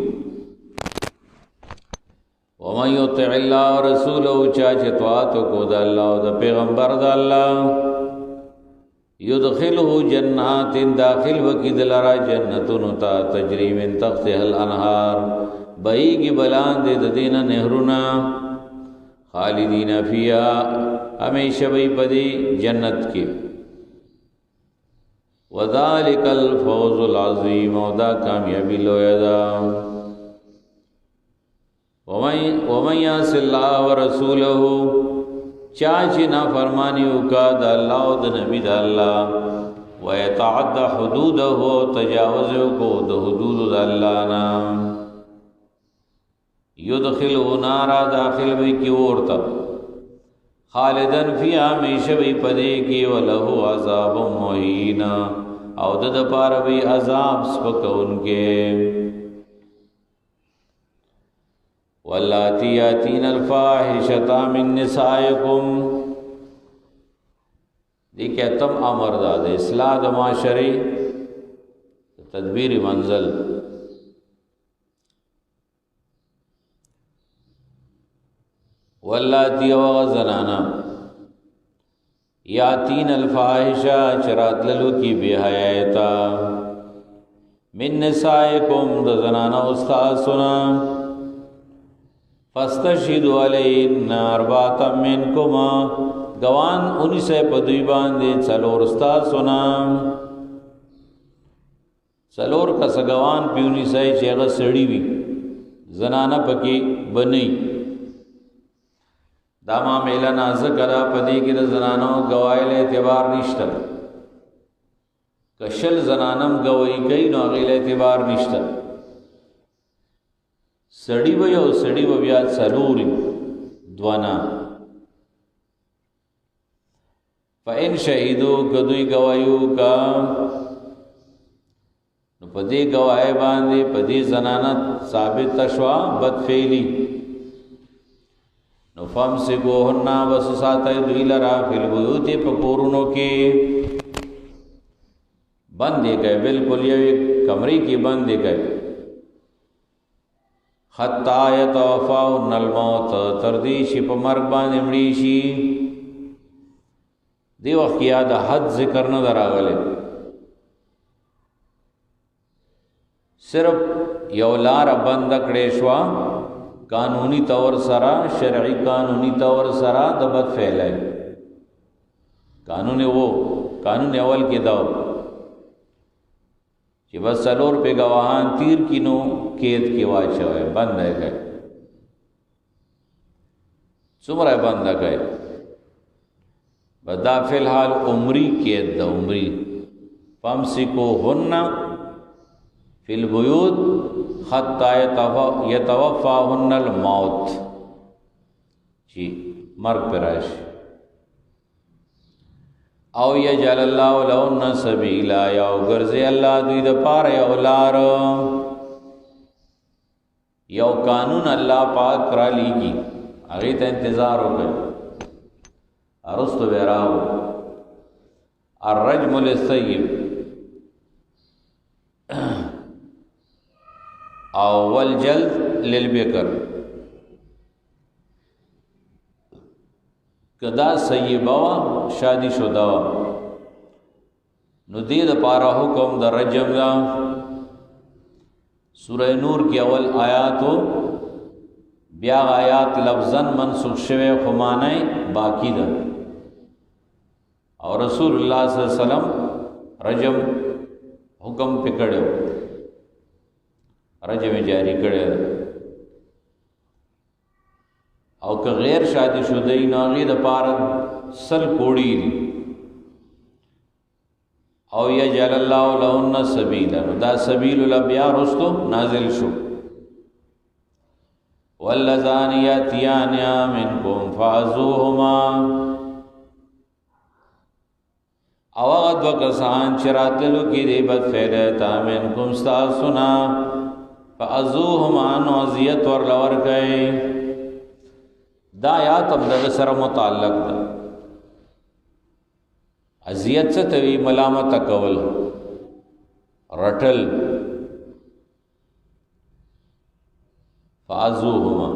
ومن يطع الله ورسوله چاچه طاعت کو د الله او د پیغمبر د الله يدخله جنات داخل وکید لرا جنتون تا تجری من تحتها الانهار بهيږي بلان د دین نهرنا خالدین فیها همیشه وي پدی جنت کې وذالک الفوز العظیم او دا کامیابی لوی ده ومن یعص الله ورسوله چاچ نا فرمانی وکا د الله او د نبی د الله ويتعدى حدوده تجاوز کو د حدود د الله نا يدخله نار داخل وی کی ورتا خالدن فی همیشه وی پدې کی وله عذاب مهین او د پاره وی عذاب سپکونکې واللاتی یاتین الفاحشة من نسائکم دیکھ اتم امر دا اصلاح د معاشرے تدبیر منزل واللاتی وغزنانا یاتین الفاحشة چرات للو کی بے حیائتا من نسائکم د زنانا استاد سنا فاستشهدوا علیهن اربعة منکما گوان 19 پدوی باندې څلور استاد سنا څلور کس گوان پیونی سای چې هغه سړی وي زنانه پکې بنئ دا معاملہ نازک را پدې کې د زنانو گواهی له اعتبار نشته کشل زنانم گواہی کوي نو هغه له اعتبار نشته سړی و یو سړی و بیا څلوري دوانا فإن شهیدو کدوی گوايو کا نو پدې گواهی باندې پدې زنانه ثابت تشوا بدفعلی نو فامسکوهن بس ساتای دوی لرا فی البیوت په کورونو کې بندې کوي بالکل یوې کمرې کې بندې کوي حتی یتوفاهن الموت تر دې چې په مرګ باندې مړي شي دی وخت یا د حد ذکر نه راغلی صرف یو لار بند کړې شو قانونی طور سره شرعي قانونی طور سره د بد فعلای قانون اول کې دا چې بس څلور په گواهان تیر کینو قید کې واچوي بند ہے څومره بند ہے بدا فی الحال عمری قید د عمری فامسکوهن فی البیوت حتی یتوفاهن الموت چی مرگ پر راشي او یجعل الله لهن سبیلا یا ګرځي الله دوی د پاره یو لار یو قانون الله پاک را لیږي هغه ته انتظار وکړي ارستو بیراو الرجم للسیب او والجلد للبکر کدا سیبا شادی شدہ نو دې د پاره حکم د رجم دا سورہ نور کی اول آیاتو بیا آیات لفظن منسوخ شوه خو معنی باقی ده او رسول الله صلی الله علیه وسلم رجم حکم پکړو رجم جاری کړو او که غیر شادی شده ناغی د پاره سل کوڑی دی او یجعل الله لهن سبیلا دا سبیل الابیا رستو نازل شو واللذان یاتیان منکم فعزوهما او هغه دو کسان چې راتلو کې دی بد فعل تا منکم استاسنا فعزوهما نو اذیت ورلور گئے دا آیات هم د سره متعلق ده اذیت څه ته وی ملامت کول رټل فعزوهما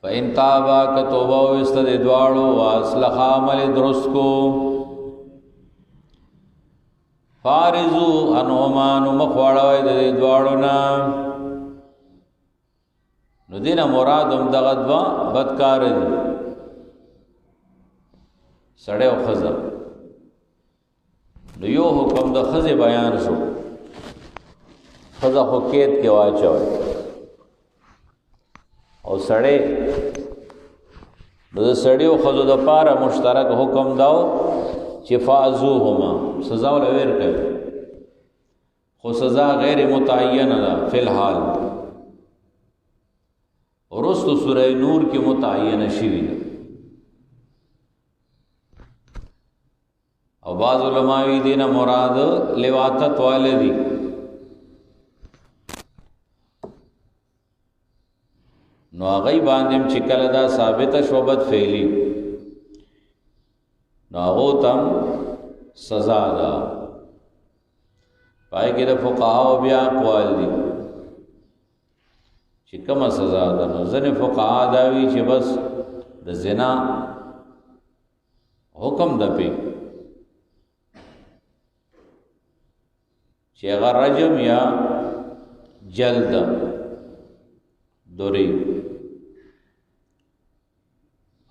فإن تابا کتوبه واستد دواړو واصلح عمل درست کو فارزو انهما نو مخواړوي د دواړو نه نو دینه مراد هم دغه دوا بدکار دي سړی او خزه نو یو حکم د خزه بیان شو خزه خو قید کې واچوي او سړی نو د سړی او خزو د پاره مشترک حکم داو چې فازوهما سزا ول ور کوي خو سزا غیر متعینه ده فی الحال ورستو سورہ نور کی متعینه شوی ده او بعض علماء دینه مراد لواتت والدی نو هغه باندې چې کله دا ثابت شوبت فعلی نو هغه تم سزا ده پای کې د فقها بیا اقوال دي چې کومه سزا ده نو ځنې فقها دا وی چې بس د زنا حکم ده پی چې هغه رجم یا جلد دوری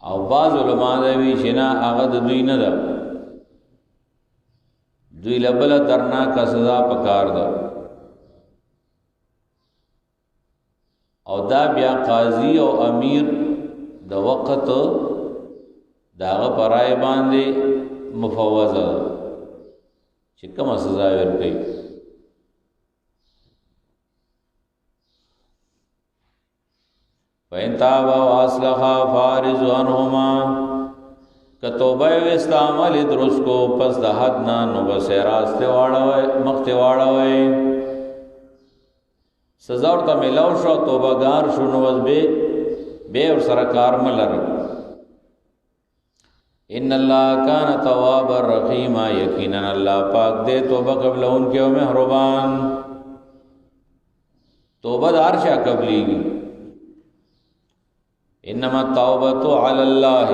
او بعض علماء دا وی چې نه هغه د دوی نه ده دوی لبل درنا کا سزا پکار ده او دا بیا قاضی او امیر د وخت داغه پرای باندې مفوضه چې کومه سزا ورکړي فإن تابا واصلحا فارض عنهما کتوبه استعمال درست کو پس د حد نه نو بس راسته واړوي مخته واړوي سزا ورته ملاو شو توبه گار شو نو به ور سره کار ملر ان اللہ کان توابا رحیما، یقینا اللہ پاک دے توبہ قبل ان کے مہربان. توبہ دار شا قبلی گی. انما التوبۃ علی اللہ،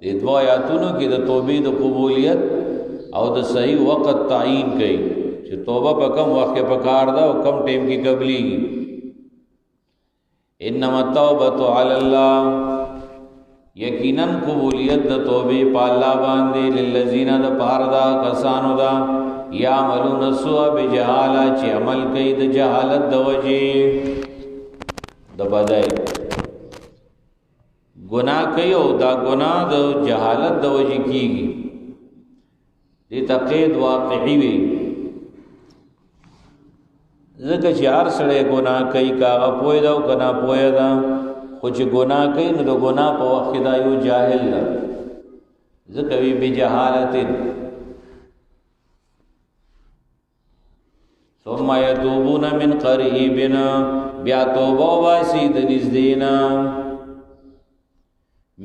دې دوا آیاتونو کې د توبې د قبولیت او د صحیح وخت تعین کړي چې توبه په کم وخت کې پکار ده او کم ټیم کې قبليږي. انما التوبۃ علی اللہ، یقینا قبولیت د توبې په الله باندې للذین د پاره دا کسانو دا یعملون السوء بجهاله چې عمل کوي د جهالت د وجې د بدای گناہ کوي او دا گناہ د جهالت د وجې کیږي. دې تقید واقعي وي ځکه چې هر سړی گناہ کوي، کاغه پوهه دا او کنا پوهه دا، خو چې گناہ کوي نو د گناہ په وخت دا یو جاهل ده، ځکه وی بجهالت. ثم يتوبون من قريب، بیا توبه واسي د نږدې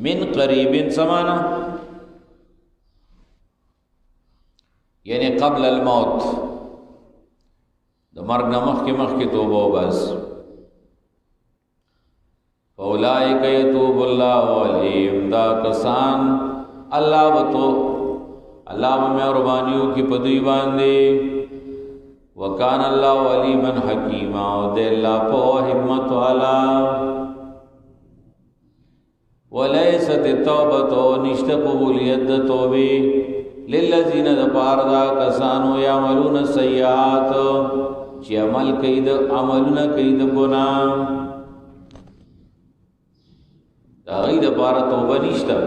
من قریب سمانا یعنی قبل الموت، د مرګ نه مخکې توبه وباس. فاولئک یتوب الله علیهم، دا کسان الله مهربانیو کی پدوی باندې. وکان الله علیما حکیما، او د الله په حکمت والا. ولیست التوبۃ، نشت قبولیت د توبې للذین د پاره دا کسانو یعملون السیئات چې عمل کوي د عملونه کوي د ګناه، دا غي د پاره توبه نشته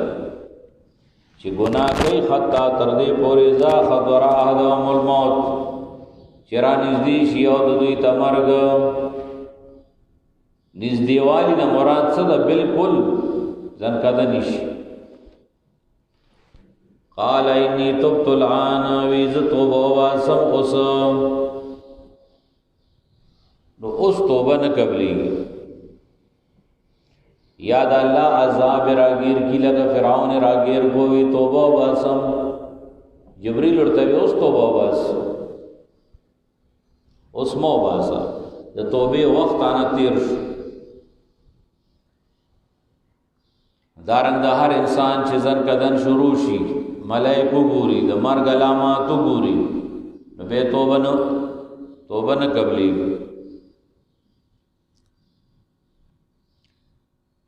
چې ګناه کوي حتی تر دې پورې ذا خبر احدهم الموت، چې را نږدې شي او د دوی ته مرګ. نږدېوالی نه مراد څه ده؟ بالکل ځان کده نشي. قال انی تبت الآن، ویز توبه واسم اوس، نو اوس توبه نه قبلېږي. یاد الله عذاب راگیر کی لگا فرعون راگیر کوئی توبه واسم، جبریل ورته اوس توبه واس، اوس مو واسا د توبه وخت انا تیر شو. دارنګ د هر انسان چې ځن کدن شروع شي، ملائکه ګوري، د مرګ علامات ګوري، نو به توبه نه قبلي.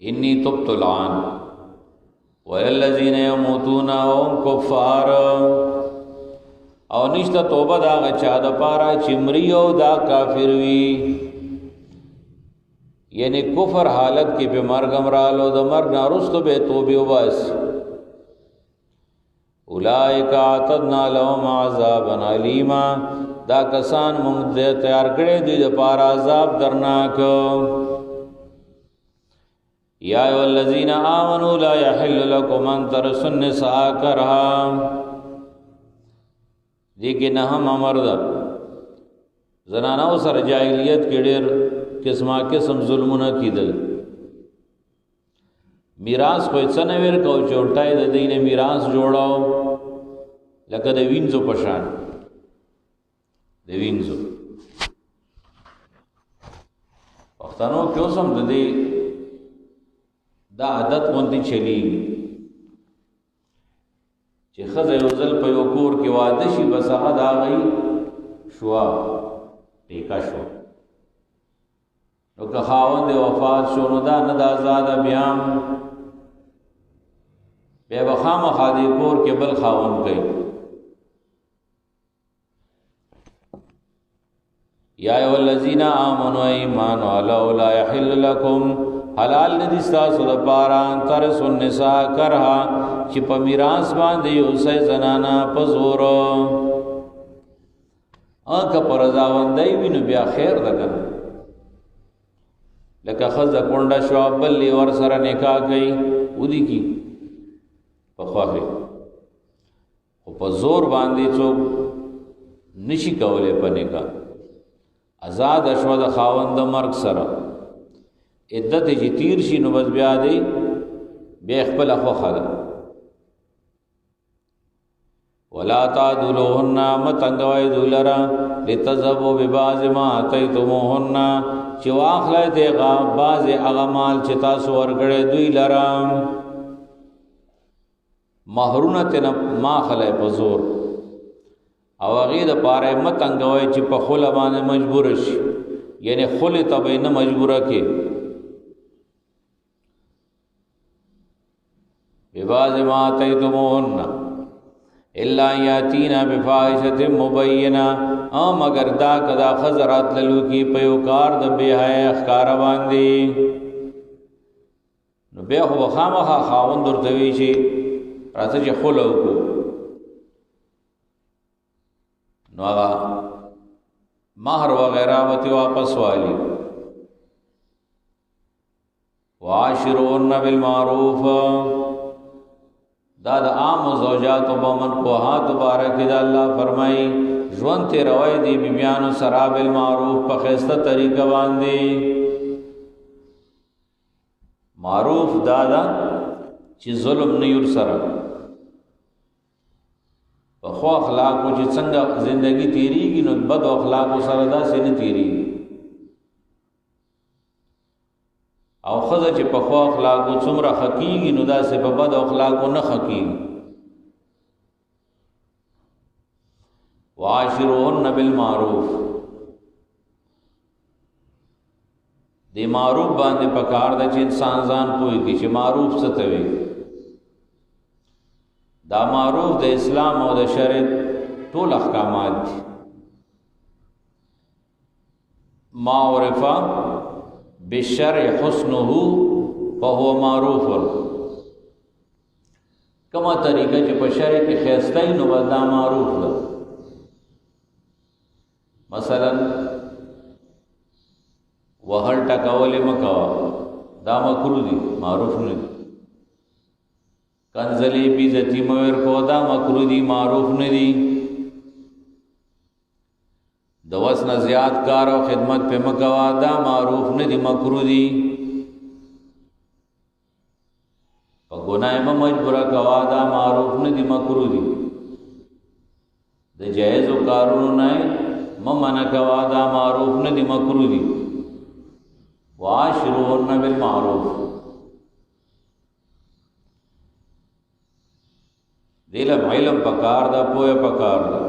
انی تبت الآن والذین یموتون وهم کفار، او نشته توبه دا غچا د پاره چې مري او دا کافر وي، یعنی کفر حالت کې به مرګ امرالو، د مرګ نارستو به توبه وباس. اولئک اعتدنا لهم عذابا الیما، دا کسان موږ تیار کړی دي د پاره عذاب درناک. یا ایها الذین آمنوا لا یحل لكم ان ترثوا النساء کرها، دې کې نه هم امر ده زنانو سره جاہلیت کې ډېر قسم ظلمونه کیدل. میراث خو څه نه ورکو، چورټای د دینه میراث جوړاو لکه د وینځو پشان، د وینځو پښتنو کې اوسم د دې دا عادت غونډې چلی چې خزه یو ځل په یو کور کې واده شي، بس هغه دا غي شوا ټیکا شو، نو که خاوند وفات شو نو دا نه د آزاد بیام بیا به خامخا دې کور کې بل خاوند کوي. یا ایها الذین آمنوا ایمان والا لا یحل لكم، حلال ندی ستاسو د پاره ترث النساء کرها، چې په میراث باندې اوسه زنانا په زور، اګه پر ځاوندای وینو بیا خیر ده، لکه خزه کونډه شو بل ور سره نکاح کوي ودی کی په خواخه، او په زور باندې څوک نشي کولای په نکاح. آزاد شو د خاوند مرګ سره عدت چې تیر شي نو بس بیا دی بیا خپل خو خاله ولا تعدلوهن متنگوی دولرا لتذهبوا ببعض ما آتیتموهن چې واخلای دیغا بعض اغمال چې تاسو ورکړې دوی لرا مہرونه تن ما خلای په زور او هغه د پاره متنگوی چې په خل باندې مجبور شي یعنی خل تبې نه مجبوره کې ببعض ما آتیتموهن الا یاتینا بفاحشۃ مبینہ او مگر دا کدا خزرات للو کی پیوکار د بے حیا اخکار باندې نو به خو خامخا خاوند ورتوي شي راځي چې خلو کو نو هغه مہر وغیرہ وتی واپس والی وعاشرون بالمعروف دا د عام زوجات او بمن کو هات مبارک دا الله فرمای ژوند ته روای دی بیبیانو سره بالمعروف په خسته طریقه باندې معروف دادا چې ظلم نه ور سره په خو اخلاق او چې څنګه ژوندۍ تیریږي نو بد اخلاق سره دا سینې تیریږي او خزه چې په خو اخلاق او څومره حقيقي نو دا سه په بد اخلاق نه حقيقي وعاشرون بالمعروف دی معروف باندې پکار د چې انسان ځان پوي کې چې معروف څه ته وي دا معروف د اسلام او د شریعت ټول احکامات دي ما عرفا بالشرع حسنه فهو معروف کما طریقه چې په شرع کې خیستای نو دا معروف ده مثلا وهل ټکول مکوا دا مکروه دي معروف نه دي کنزلی بیزتی مویر کو دا مکروه دي معروف نه دي د وسنه زیات کار او خدمت په مکوا دا معروف نه دي مکروه دي په ګناه مجبور کوا دا معروف نه دي مکروه دي د جایز کارونو نه ممنع کوا دا معروف نه دي مکروه دي وعاشرون بالمعروف دلم علم پکار دا پویا پکار دا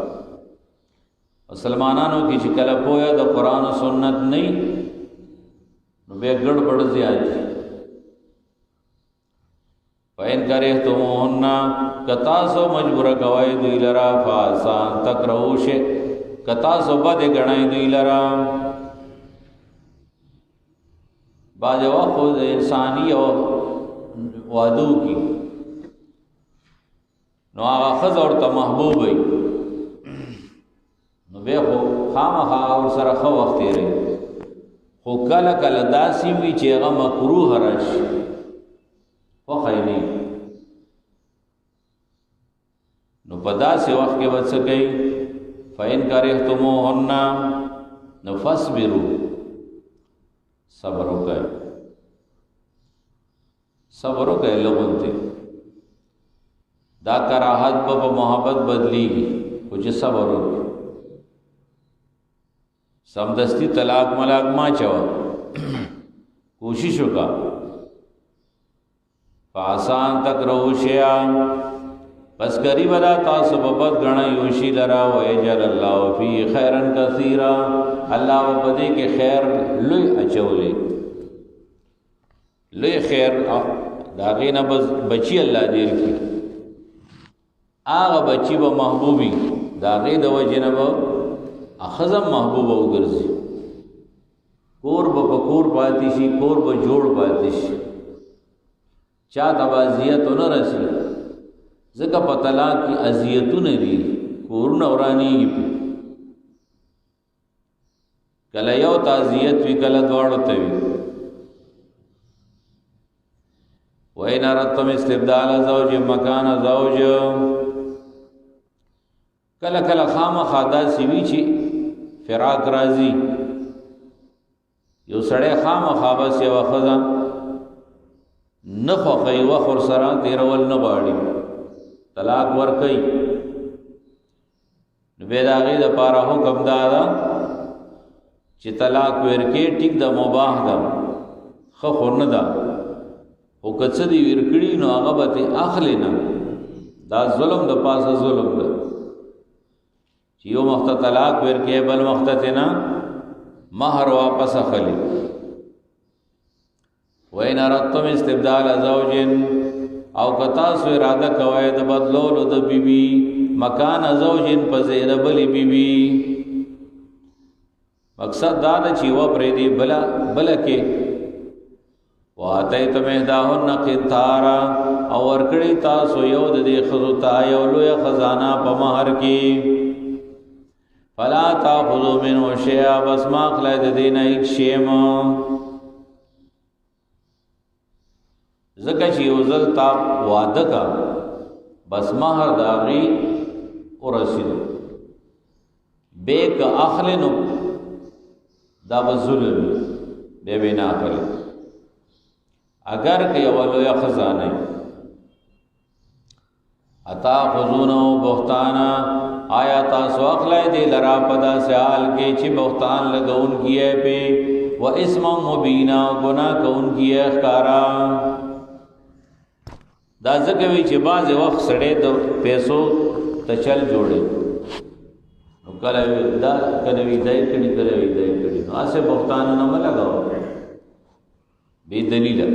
مسلمانانو کی چې کله پویا د قران او سنت نه نو به ګډوډ زیات پاین کرے تو مونا کتا سو مجبور کوي دوی لرا فاسان تکروش کتا سو بد غنای دوی لرا باج وقت انسانی او وادو کی نو هغه خزر اور ته محبوب وي نو به خو خامخا اور سره خو وخت لري خو کله کله داسي وي چې هغه مکروه راشي خو خیری نو په داسې وخت کې وڅ کوي فین کرهتموهن نو فصبروا صبر وکړه صبر وکړه لوګونته دا کراهت په محبت بدلیږي او چې صبر وکړه سمدستی طلاق ملاق ما چوا کوشش وکړه فاسان تک رہو شیا پس قریب دا تاسو ببد گنا یوشی لرا و اجل اللہ فی خیرن کثیرا اللہ و بدے کے خیر لوی اچولے لوی خیر داغینا بچی اللہ دیر کی آغا بچی با محبوبی داغی دا وجنب اخزم محبوب او گرزی کور با پکور پاتی شی کور با جوڑ پاتی شی چاہتا با ازیتو نہ رسی ذکا پتلا کی ازیتو نہ دی کورن اورانی گی پی کلا یو تازیت وی کلا دوارتا وی وَإِنْ أَرَدْتُمْ اسْتِبْدَالَ زَوْجٍ مَكَانَ زَوْجٍ کلا کلا خام خادا سیوی چی فراق رازی یو سڑے خام خوابا سیوا خزا نخو خی وخور سران تیرول نباڑی طلاق ورکی نو بیا د هغې دپاره حکم دا ده چې طلاق ورکې ټیک د مباح ده ښه خو نه ده خو که څه دې ورکړي نو هغه به ترې اخلې نه دا ظلم د پاسه ظلم ده چې یو مخ ته طلاق ورکې بل مخ ته ترې نه مهر واپس اخلي وَإِنْ أَرَدْتُمْ اسْتِبْدَالَ زَوْجٍ او که تاسو اراده کوئ د بدلولو د بیبي مکان زوجین په ځای د بلې بیبي مقصد دا ده چې یوه پرېږدي بله کې وآتیتم احداهن قنطارا او ورکړی تاسو یو د دې ښځو ته یو لویه خزانه په مهر کې فلا تاخذوا منه شیئا بس ما اخلی د دې نه هېڅ شی مه ځکه چې یو ځل تا واده کا بس مهر د هغې ورسېدو بیا که اخلې نو دا به ظلم بیا به نه اخلې اگر که یوه لویه خزانه اتاخذونه بهتانا آیا تاسو اخلی دی لرا په داسې حال کې چې بهتان لګونکي یې پې و اسم مبینا ګناه کوونکي یې ښکارا دا ځکه وی چې بعضې وخت سړی د پیسو ته چل جوړي نو کله دا کله وی دی کړي کله وی دی کړي نو هسې بهتانونه مه لګوه بې دلیله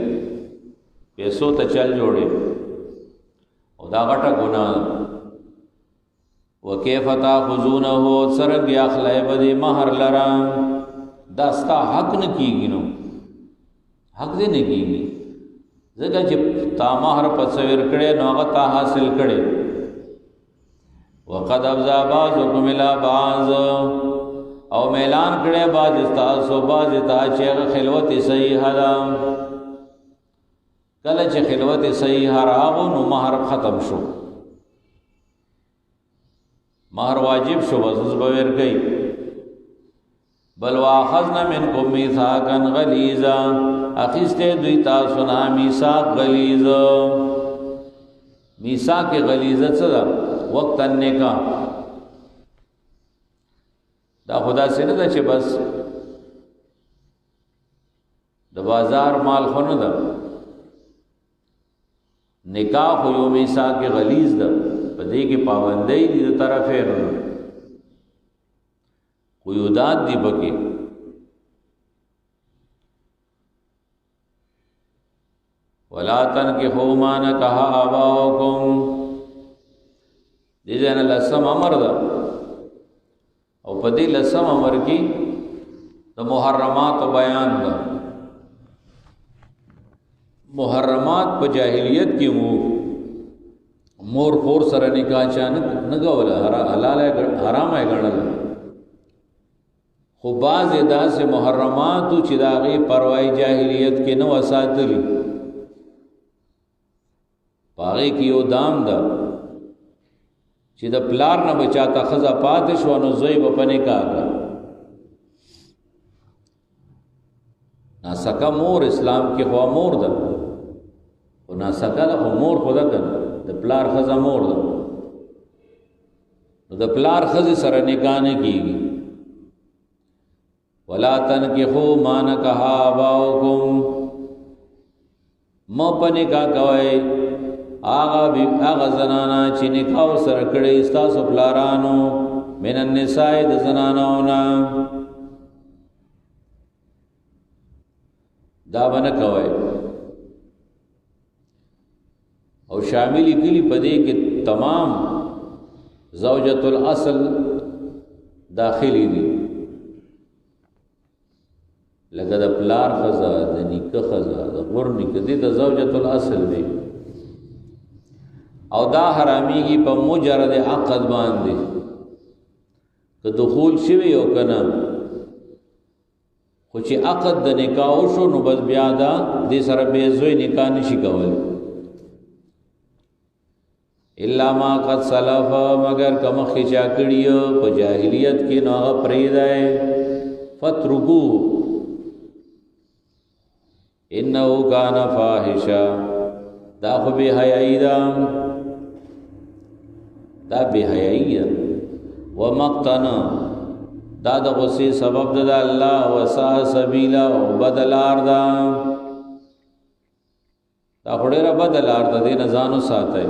پیسو ته چل جوړي او دا غټه ګناه وکیف تاخذونه څرنګې اخلی به دې مهر لره دا ستا حق نه کېږي نو حق دې نه کېږي ځکه چې تا مهر په څه ورکړی نو هغه تا حاصل کړی وقد افضا بعضکم الی بعض او میلان کړی بعض ستاسو بعضې ته چې هغه خلوت صحیحه ده کله چې خلوت صحیحه راغو نو مهر ختم شو مهر واجب شو وسوس به ورکوي بل واخذنا منکم میثاقا غلیظا اخیسته دوی تاسو نه میثاق غلیظ میثاق غلیظ څه ده وقت النکاح دا خدا سره ده چې بس د بازار مال خو نه ده نکاح خو یو میثاق غلیظ ده په دې کې پابندۍ دي د طرفینو قیودات دی پکې ولا تنکحوا ما نکح آباؤکم دې ځای نه لسم امر ده او په دې لسم امر کې د محرمات بیان ده محرمات په جاهلیت کې مور خور سره نکاح چا نه کوله حلال حرام یې ګڼل خو بعضې داسې محرماتو چې د هغې پروای جاهلیت کې نه وه ساتلي په هغې کې یو دام ده چې د پلار نه به چاته ښځه پاتې شوه نو زوی به په نکاح کړه ناسکه مور اسلام کې خو مور ده خو ناسکه ده خو مور خو ده که د پلار ښځه مور ده نو د پلار ښځې سره نکاح نه کېږي ولا تنکحوا ما نکح آباؤکم مه په نکاح کوئ هغه زنانا چې نکاح سره کړی ستاسو پلارانو من النساء د زنانو نه دا به نه کوئ او شاملی کلی په دې کې تمام زوجة الاصل داخلي دي لکه د پلار ښځه د نیکه ښځه د غور نیکه دي د زوجة الاصل دی او دا حرامیږي په مجرد عقد باندې که دخول شوی او که نه خو چې عقد د نکاح وشو نو بس بیا دا دې سره بې زوی نکاح نشي کولی الا ما قد سلف مگر که مخکې چا کړي په جاهلیت کې نو هغه پرېږدی فترکوه انه کان فاحشا دا خو بے حیائی دا بے حیائی دا ومقتن دا د غصې سبب د الله وسا سبیلا او بدلار دا ډېره بدلار د دې نه ځانو ساتئ.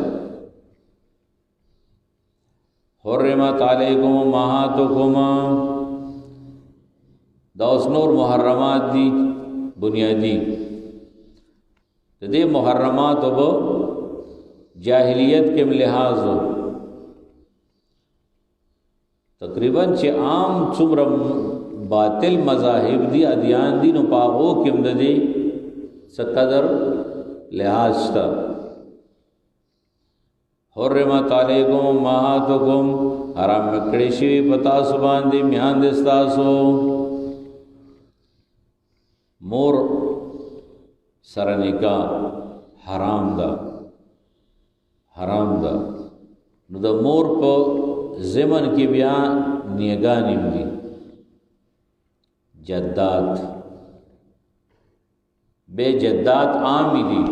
حرمت علیکم امهاتکم دا اوس نور محرمات دي بنیادی. د دې محرمات او جاہلیت کې لحاظ تقریبا چې عام څومره باطل مذاهب دي ادیان دي نو پاغو کې هم د دې څه قدر لحاظ شته. حرمت علیکم امهاتکم حرام کړی شي پتا سو باندې میان د تاسو مور سره نکاح حرام ده نو د مور په زمن کې بیا نیګانې دي جدات بے جدات عام دي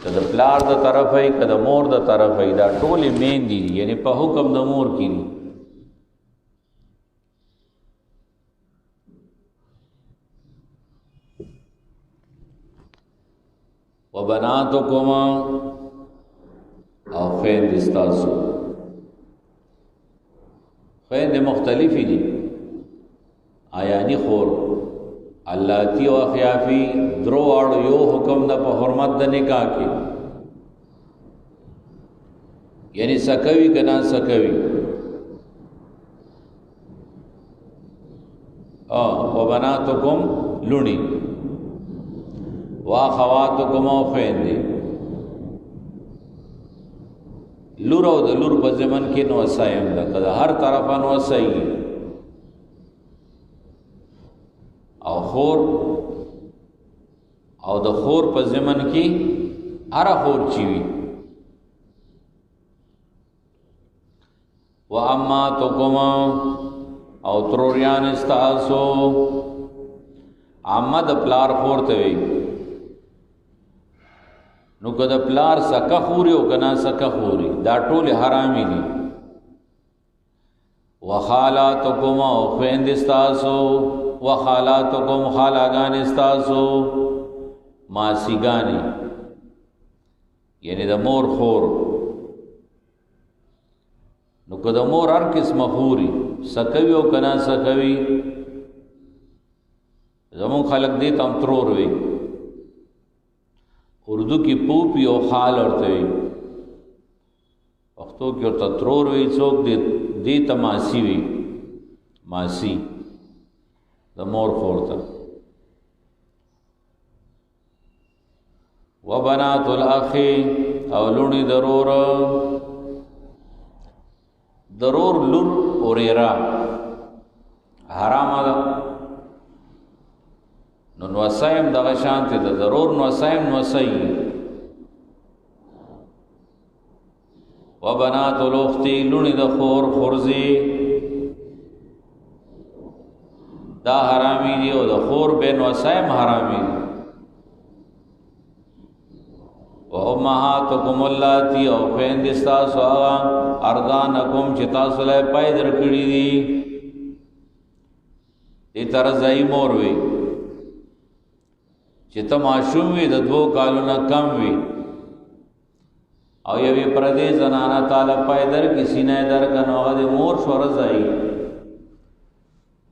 کله پلار د طرفه کله مور د طرفه دا ټولې مین دي یعنی په حکم د مور کې دي. وبناتکم او خویند استاسو خویند مختلفی دي آیانی خور اللاتی و اخیافی درو اړو یو حکم د په حرمت د نکاح کې یعنی سکوي کنا سکوي وبناتکم لونی واخواتکم او خویندې لور او د لور په زمن کې نو وسایم ده کله هر طرفه نو وسایي او خور او د خور په زمن کې اره خور چوي و اما تکم او تروریان استاسو اما د پلار خور ته وي نو که د پلار سکه خوري او کنا سکه خوري دا ټول حرامي دي. وخالاتکم او خویند استاسو وخالاتکم خالاگان استاسو ماسیگانی یعنی د مور خور نو که د مور هر قسم خوري سکوي او کنا سکوي زمون خلق دې تم ترور وي اردو کی پوپی او خال ورته وي پښتو کې ورته ترور وي څوک دې تماسی وي ماسی د مور خور ته. وبنات الاخ او لونی ضرور لور اوریرا حرام ده نو نوسایم دغه شانته ده ضرور نوسایم نوسای. وبنات الاخت لونی د خور خورزی دا حرامی دی او د خور بین وسایم حرامی دی. و امهاتکم اللاتی او خویند استاسو آغا ارضانکم چه تاسو لای پای در کړي دي دی ترزائی مور وی چه تا معشوم وی د 2 کالونا کم وی او یوی پردی زنانا تالا پای در کسی نای در کنو آغا دی مور شو رزائی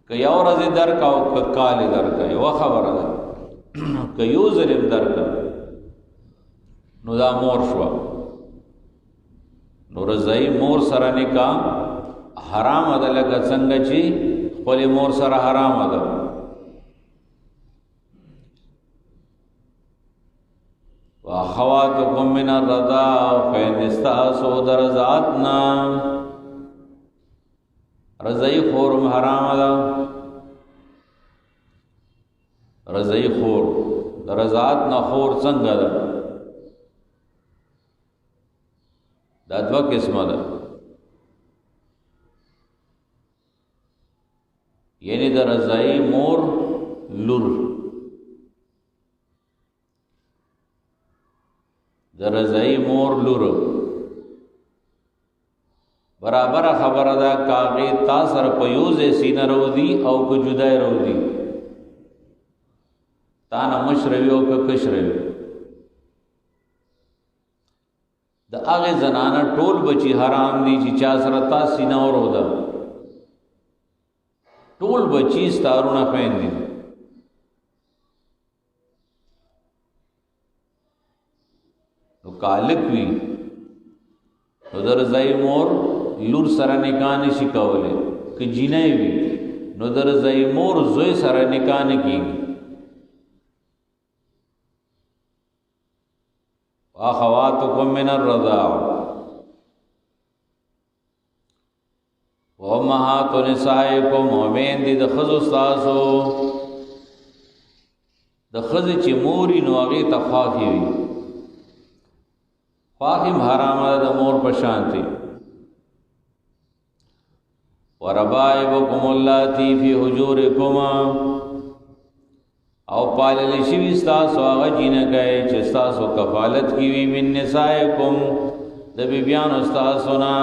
که یو رزی در کا او که کالی در کا یو خبر ده که یو ظلم در کا نو دا مور شوا نو رضای مور سره نکاح حرام ده لکه څنګه چې خپل مور سره حرام ده. واخواتکم من الرضاع فإن استاسو درزاتنا رضای خورم حرام ده رضای خور درزات نه خور څنګه ده دا 2 قسمه ده یعنی د رضای مور لور د رضای مور لور برابر خبره ده کاغی تا سره په یو ځای سینه رودي او که جدای رودي، تا نه مشروي او که کشروي. د هغې زنانه ټول بچي حرام دي چې چا سره تا سینه وروده، ټول بچي ستارونه خویندې دي. نو کالک وي نو د رضای مور لور سره نکاح نشي کولی، که جینۍ وي نو د رضای مور زوی سره نکاح نه کېږي. واخواتکم من الرضاعة وامهات نسائکم، ومیندې د ښځو ستاسو، د ښځې چې موري نو هغې ته خواښې وي، خواښې هم حرامه ده د مور په شانتې. وربائبکم اللاتی فی حجورکم، او پاللی شوي ستاسو هغه جینکۍ چې ستاسو کفالت کې وي، من نسائکم د بیبیانو ستاسو نه،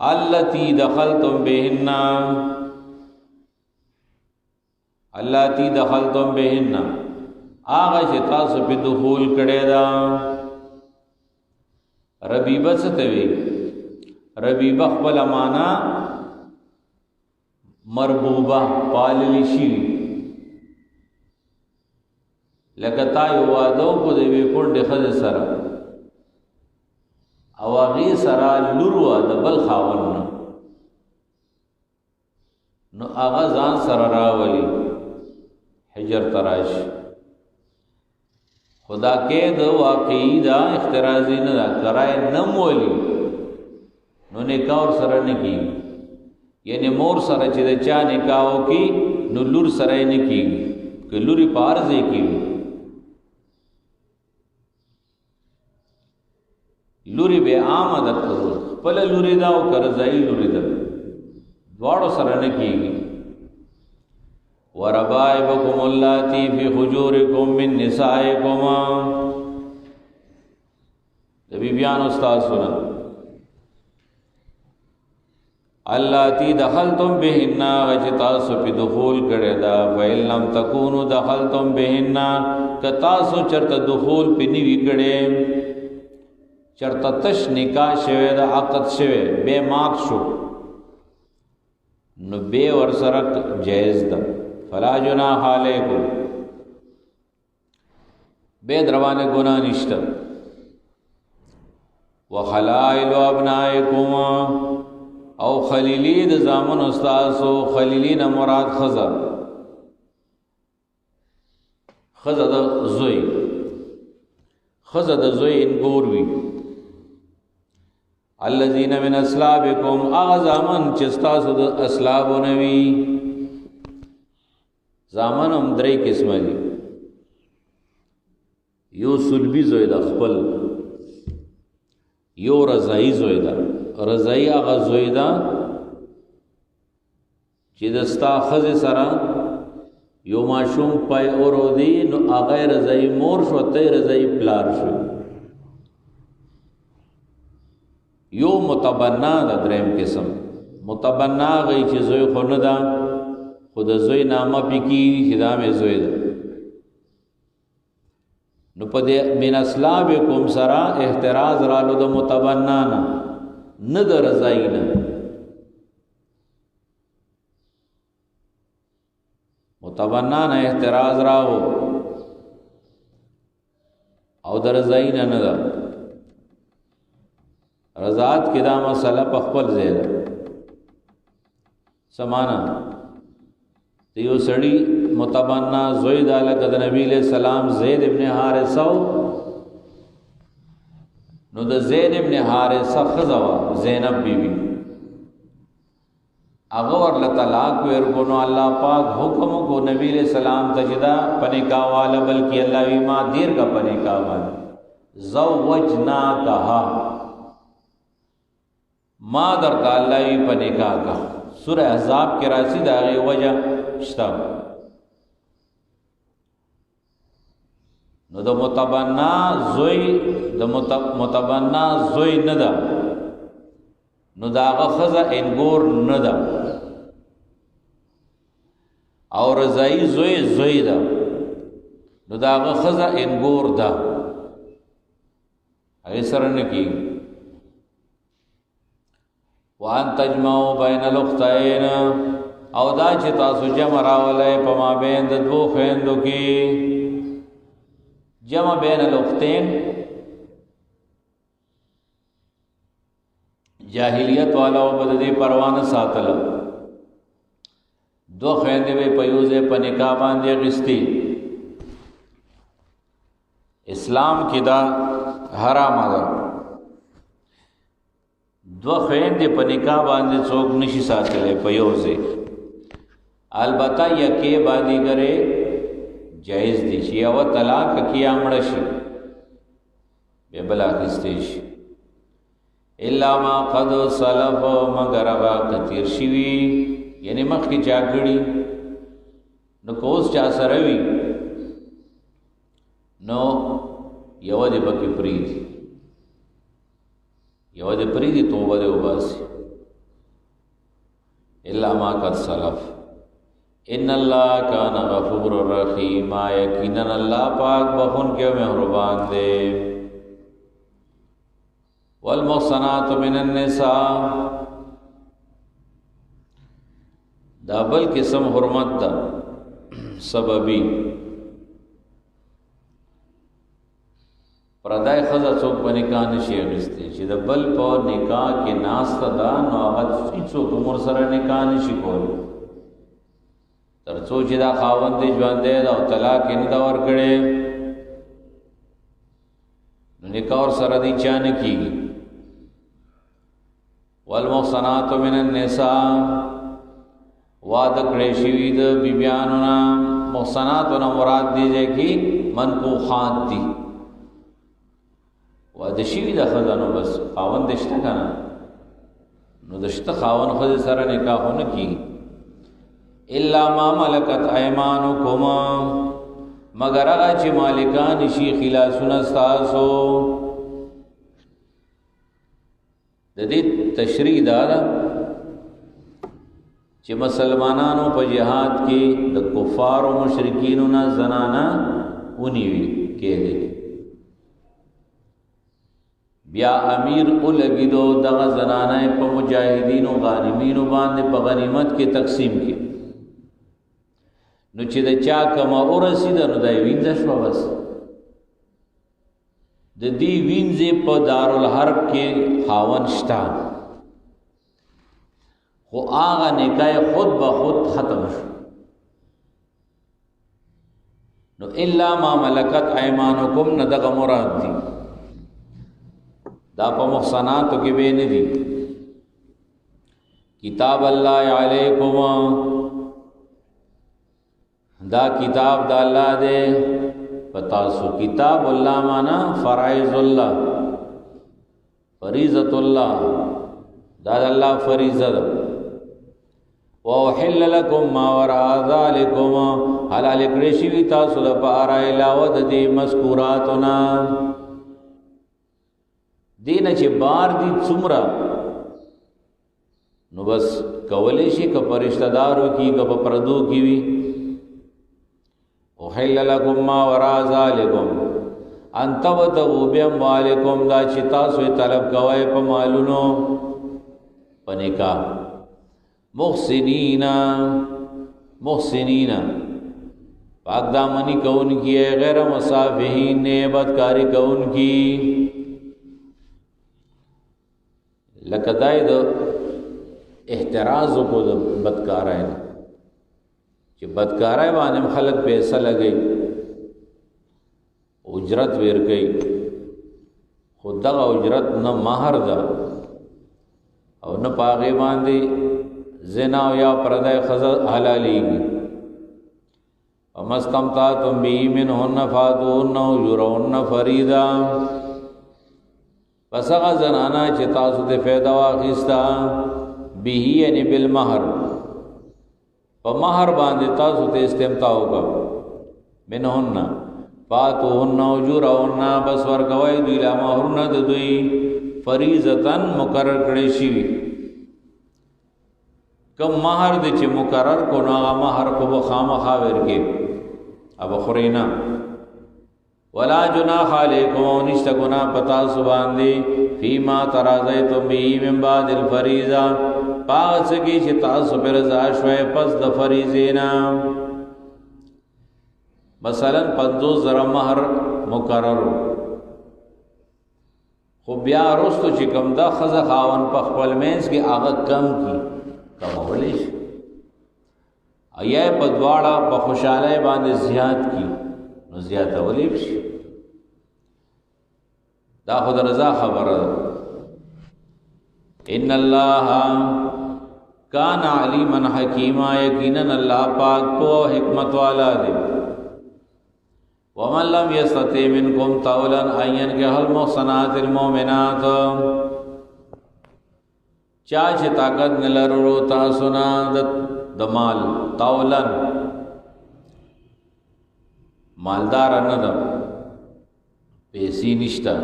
اللاتی دخلتم بهن، اللاتی دخلتم بهن هغه چې تاسو په دخول کړی ده. ربیبه څه ته وایي؟ ربیبه خپله معنا مربوبه پاللی شوي، لکه تا یو واده وکړو د یوې کونډې ښځې سره او هغې سره لور وه د بل خاوند نه، نو هغه ځان سره راولي حجر ته راشي. خدا کې د واقعي دا اختراضي نه ده، کرای نه مولي نو نکاح ورسره نه کېږي. یعنی مور سره چې د چا نکاح وکړي نو لور سره یې نه کېږي، که لورې په هر ځای کې وي، لورې به عامه ده، خپله لورې ده او که رضایي لورې ده، دواړو سره نه کېږي. وربائبکم اللاتی فی حجورکم من نسائکم، د بیبیانو ستاسو نه، اللاتی دخلتم بهن هغه چې تاسو پې دخول کړی ده. فإن لم تکونوا دخلتم بهن، که تاسو چرته دخول پې نه وي کړی، چرته تش نکاح شوی ده، عقد شوی بے مات شو، نو بے ورسره جایز ده. فلا جناح علیکم، بے دروانه گناہ نشته. وخلائل ابنائکم، او خلیلی د زامن استاسو، خلیلی نه مراد خزا، خزا د زوی، خزا د زوی انګور وی. الذین من اصلابکم، هغه زامن چې ستاسو د اصلابو نه وي. زامن هم درې قسمه دي، یو صلبي زوی ده خپل، یو رضایي زوی ده. رضایي هغه زوی ده چې د ستا ښځې سره یو ماشوم پای اورودي، نو هغه رضایي مور شو، ته رضایي پلار شو. یو متبنا ده دریم قسم، متبنا هغه چې زوی خو نه ده، خو د زوی نامه پې کېږي چې دا مې زوی ده. نو په دې من اصلابکم سره احتراز رالو د متبنا نه د رضایي نه. متبنا نه احتراز راو او د رضایي نه نه ده. رضاعت کې دا مسله په خپل ځای ده. سمانا یو سړی متبنا زوی ده، لکه د نبی علیہ السلام زید ابن حارثه، نو د زید ابن حارثه ښځه وه زینب بیوی، هغه ورله طلاق ورکړو. نو الله پاک حکم وکړو نبی علیہ السلام ته چې دا په نکاح والا، بلکې الله وی ما دیر کا په نکاح والا، زوجناکها، ما درته الله وی په نکاح کا. سورہ احزاب کې راځي د هغې وجه شته. نو د متبنا زوی نه ده، نو د هغه ښځه انګور نه ده، او رضاعي زوی ده، نو د هغه ښځه انګور ده، هغې سره نه کېږي. وان تجمعوا بین الاختین، او دا چې تاسو جمع راولئ په مابین د دوو خویندو کې. جمع بین الاختین جاہلیت والا و بددی پروانه ساتله، دو خویندې به په یو ځای په نکاح باندې اخیستې. اسلام کې دا حرام ده، دو خویندې په نکاح باندې څوک نشي ساتلی په یو ځای. البته یکې بادي کرے جائز دي چې یو طلاق کیا مړه شي به بل اخیستې شي، الا ما قد سلف، مگر هغه کتیر شوي، یعنی مخکې چا کړي نو کوس چا سره وي نو یو دې پکې پریږدي، یو دې پریږدي، توبه دې وباسي. الا ما قد سلف ان الله کان غفور رحیم، یقینا اللہ پاک بخون کے مہربان دے. والمحصنات من النساء، دا بل قسم حرمت دا سببی. پردای ښځه څوک په نکاح نشي اخیستی، چې د بل په نکاح کې ناسته ده نو هغه هیڅوک عمر سره نکاح نشي کولی تر څو چې دا خاوند دی ژوندی ده او طلاق یې نه ده ورکړی، نو نکاح ورسره دی چا نه کېږي. والمحصنات من النساء، واده کړی شوي د بیبیانو نه، محصناتو نه مراد دی ځای کې منکوحات دي، واده شوي د ښځه نو بس خاوند دې شته که نه، نو د شته خاوند ښځې سره نکاح خو نه کېږي. الا ما ملکت ایمانکم، مگر هغه چې مالکان شي خلاصونه ستاسو. د دې تشریح دا ده چې مسلمانانو په جهاد کې د کفار او مشرکینو نه زنانه ونیوي کېدې، بیا امیر اولګیدو دغه زنانه په مجاهدینو غانمینو باندې په غنیمت کې تقسیم کې، نو چې د چا کما ورسېده نو دا یې وینځه شوه. بس د دې وینځې په دارالحرب کې خاوند شته، خو هغه نکاح خود به خود ختم شو. نو الا ما ملکت ایمانکم نه دغه مراد دي، دا په محصناتو کې به نه دي. کتاب الله علیکم، دا کتاب دا اللہ دے پتاسو. کتاب اللہ مانا فرائض اللہ، فریضت اللہ، دا اللہ فریضت. وَأُحِلَّ لَكُمْ مَا وَرَاءَ ذَلِكُمْ، حلال کړی شوي تاسو دپاره علاوه د دې مذکوراتنا، دینه چې بار دي څومره نو بس کولی شي که په رشتہ دارو کې که په پردو کې وي. احل لکم ما وراء ذالکم ان تبتغوا باموالکم، دا چې تاسو طلب کوئ په مالونو په نکاح. محسنین پاک دامنی کون کی ہے، غیر مصافحین بدکاری کون کی. لکه دای د احتراز کو د بدکارای نه چې بدکارای باندې خلک پیسې لګي، اجرت ورکي، خود دغه اجرت نه مہر ده او نه پاغي باندې زنا او یا پردای خزر حلاليږي. ومستمتعتم به منهن فاتوهن اجورهن فریضا، پس هغه زنانا چې تاسو ته فایده واخیستا به یعنی بالمهر، په مہر باندې تاسو ته استمتاع وکړه، منهن فاتوهن اجورهن بس ورکوي دوی لا مہرونه د دوی فریضتن مقرر کړی شي کم مہر د چې مقرر کو نو هغه مہر کو بخامخا ورکې اب خرینا ولا جناح علیکم نشتا گناہ پتا سبحان دی فیما ترازیتم بی من بعد الفریضہ پاس کی چھ تاسو پر زاشوے پس د فریضینا مثلا 50,000 مہر مقرر خو بیا رستو چې کم دا خزه خاون په خپل مینس کې هغه کم کی کمولی شي ایا په دواړه په خوشاله باندې زیات کی نو زیات اولیب شي دا خود رضا خبره ان الله کان علیما حکیما یقینا الله پاک په حکمت والا دی ومن لم يستطع منكم طولا ان ينكح المحصنات المؤمنات چا چې طاقت نه لرلو تاسو نه د مال طولن مالدار نه ده پیسې نشته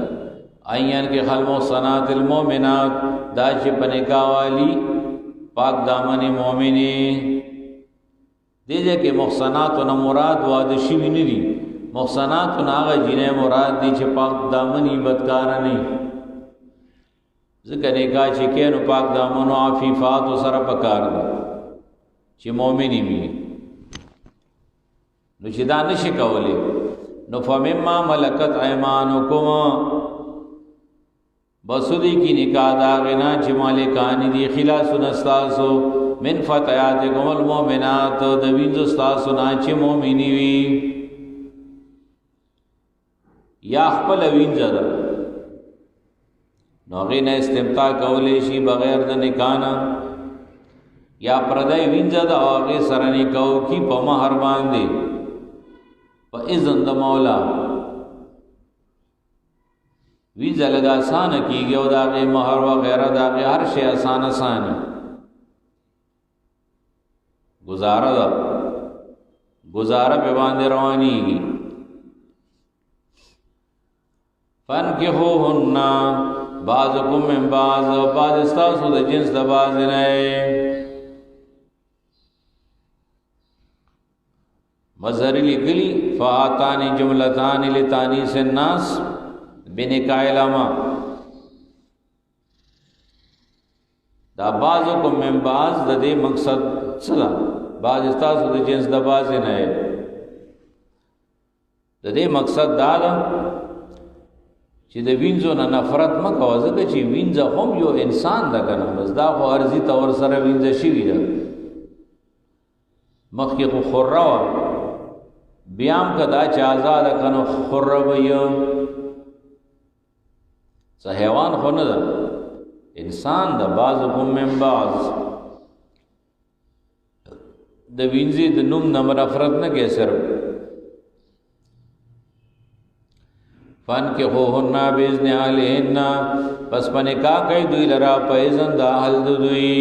ايان کې خلمو صنات المؤمنات دا چې پنکا والی پاک دامن مؤمنی دې کې محصنات او مراد واده شي نه دي محصنات هغه جنې مراد دي چې پاک دامنی بدکار نه ذکر نکاح چې کې نو پاک دامن او عفیفات سره پکار دي چې مؤمنی وي نو چې دا نشي کولی نو فمما ملکت ایمانکم بسودی کی نکاح دا غنا چې مالکان دي خلاص نستاسو من فتياتكم المؤمنات د وینځو استاسو نه چې مؤمنی وي یا خپل وینځه ده نو غینه استمتاع کولی شي بغیر د نکاح نه یا پردای وینځه ده او هغه سره نکاح کی په مہر باندې په اذن د مولا وینځه لگا آسان کیږي او دا غي مہر و غیره دا غي هر شی آسان گزاره ده گزاره په باندې روانيږي فانکحوهن بعضکم من بعض بعض استاسو د جنس د بعض نه مظهری لګلی فاتان جملتان لتانیس الناس بنکاح لما دا بعضکم من بعض د دې مقصد څه بعض استاسو د جنس د بعض نه د دې مقصد دا ده چې د وینځو نه نفرت مکو ځکه چې وینځه هم یو انسان ده کنه بس دا خو ارزي تور سره وینځه شي ده مخکې خو خورا بیام کدا چې آزاد کنه خورا وي څه حیوان خو نه ده انسان ده بعض هم من بعض د وینځي د نوم نه نفرت نه کې صرف فانکحوهن باذن اهلهن پس پنکاح کوي دوی لرا په اذن د اهل دوی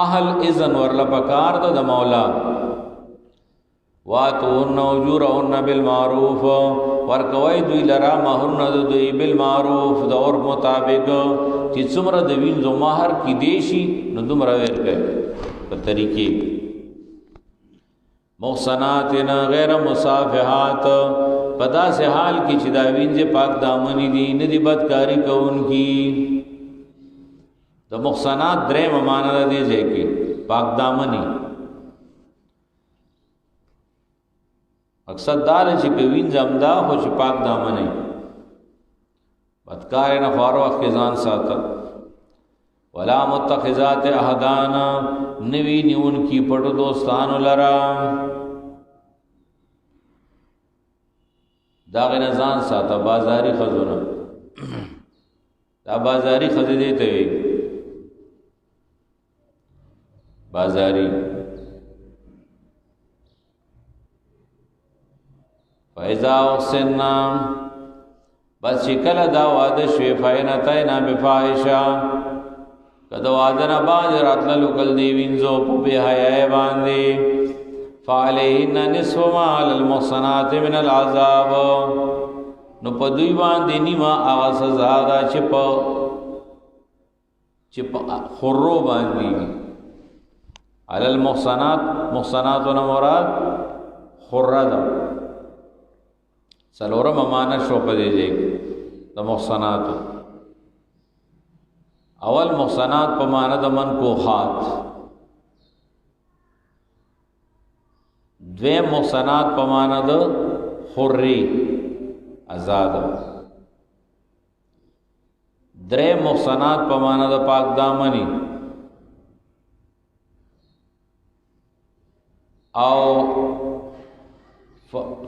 اهل اذن ورلا پکار د مولا واتون اجورهن بالمعروف ورکوي دوی لرا مہرونه دوی بالمعروف د اور مطابق چې څومره د وینځو مہر کې دیشي نو دومره ورکړي په طریقې محصنات غیر مصافحات پدا سے حال کی چې دا وینځه پاک دامنی دي نه دی بدکاری کوونکی د محصنات درې معنا دي ځکه پاک دامنی مقصد دار چې وینځه امدا خو چې پاک دامنی بدکار نه فار وخت ځان ساته ولا متخذات احدان نوی نیون کی پټو دوستانو لرا دا غنه ځان ساته بازاری خزونه دا بازاری خزې دی ته بازاری فایزا حسنا بس شکل دا واده شوی فاینتاینا بفاحشا کدا واده نه باندې راتللو کل دی وینځو په بهای باندې فعلیهن نصف ما علی المحصنات من العذاب، نو په دوی باندې نیمه هغه سزا ده چې په خرو باندې علی المحصنات، محصناتونه مراد خره ده. څلورم معنا شو په دې ځای د محصنات. اول محصنات په معنا د منکوحات، دویم محصنات په معنا د حری آزاد، دریم محصنات په معنا د پاک دامنی، او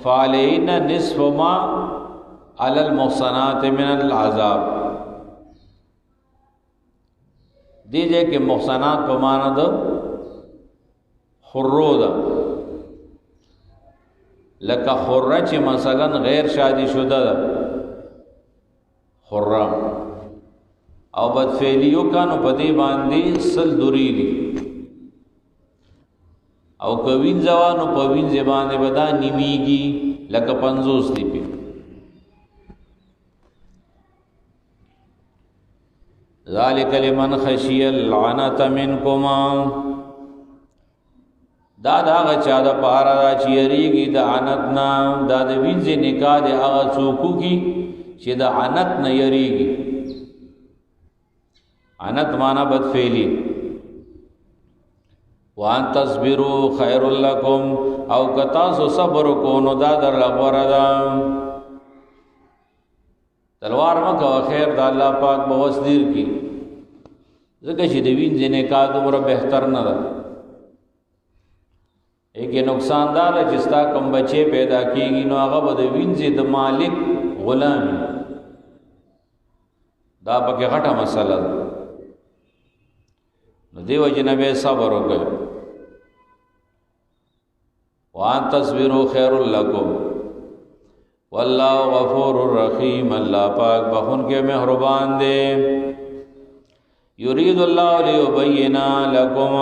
فعلیهن نصف ما علی المحصنات من العذاب. دیجئے کہ محصنات په معنا د حرو ده، لکه حره چې مثلا غیر شادی شده ده حره او بدفعلیو کانو پدی باندې سل دوری دی، او کوین زوانو پوین زبانه بدا نیمیگی لکه 50 دی پی. ذالک لمن خشی العنت منکما، دا غچا دا پارا دا چی یریگی دا عنتنا، دا دا وینز نکاح دا آغا چوکو کی چی دا عنت نا یریگی. عنت مانا بدفعلی. وان تصبرو خیر لکم، او کتاسو صبر کونو دا در لغور دا. تلوار مکو خیر دا اللہ پاک بوسدیر کی، ذکر چی دا وینز نکاح دمرا بہتر ندا. ایک نقصان دار ہے جستا کم بچے پیدا کیگی نو آغا با دا وینزی دا مالک غلامی، دا پاکی غٹا مسئلہ دا. نو دیو جنبی صبر ہو گئے. وان تصویرو خیر لکم واللہ غفور الرحیم، اللہ پاک بخون کے محربان دے. یرید اللہ لیبینا لکم،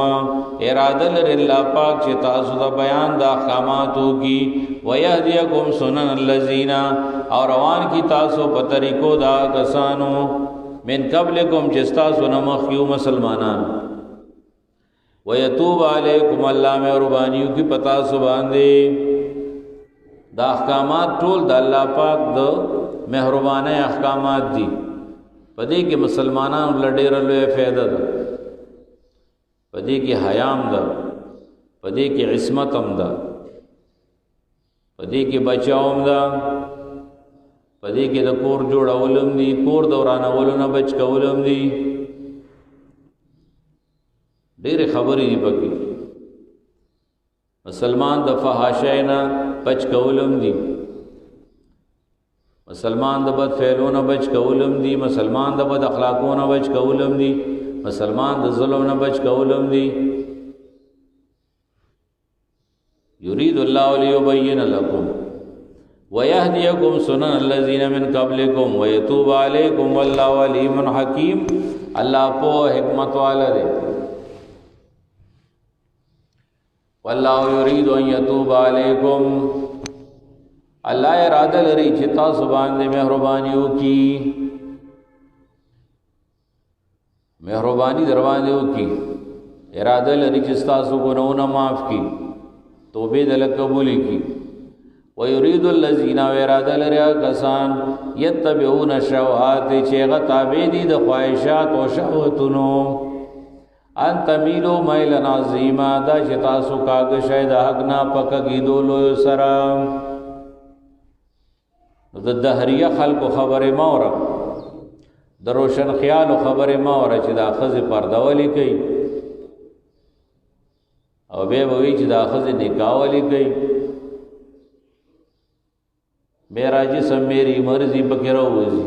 ارادہ لر اللہ پاک چی تاسو دا بیان دا احکاماتو کی، ویہدیکم سنن اللذین، اور روان کی تاسو پتریکو دا کسانو، من قبلکم چستاسو نمخیو مسلمانان، ویتوب علیکم، اللہ محربانیو کی پتاسو باندے. دا احکامات ټول دا اللہ پاک دا محربانے احکامات دی. پدې کې مسلمانانو لډېر لوی فائدہ ده، پدې کې حیام ده، پدې کې عصمت هم ده، پدې کې بچاوم ده، پدې کې د کور جوړولم دي، کور دورانولو نه بچ کولم دي. ډېرې خبرې دي پکې. مسلمان د فحاشۍ نه بچ کولم دي، مسلمان د بد فعلونو بچ کولم دي، مسلمان د بد اخلاقونو بچ کولم دي، مسلمان د ظلم نه بچ کولم دي. یرید الله لیبین لکم ویهدیکم سنن الذین من قبلکم ویتوب علیکم واللہ علیم حکیم، اللہ پو حکمت والا دے. واللہ یرید ان یتوب علیکم، اللہ ارادہ لري چې تاسو باندې مهرباني وکي، مهرباني دروازه وکي، ارادہ لري چې تاسو ګناونه معاف کړي، توبه دل قبول کړي. ويريد الذين ارادہ لري کسان يتبعون الشهوات چې غتابې دي د خواهشات او شهوتونو، ان تميلوا ميلا عظيما، دا چې تاسو کاږ شاید حق نه پکګیدو لوی سره. د دهریه خلکو خبره ماوره، د روشن خیال خبره ماوره چې دا خزه پردولی کوي او به وی چې دا خزه نکاولی کوي. میرا جسم میری مرضی پکې راوځي،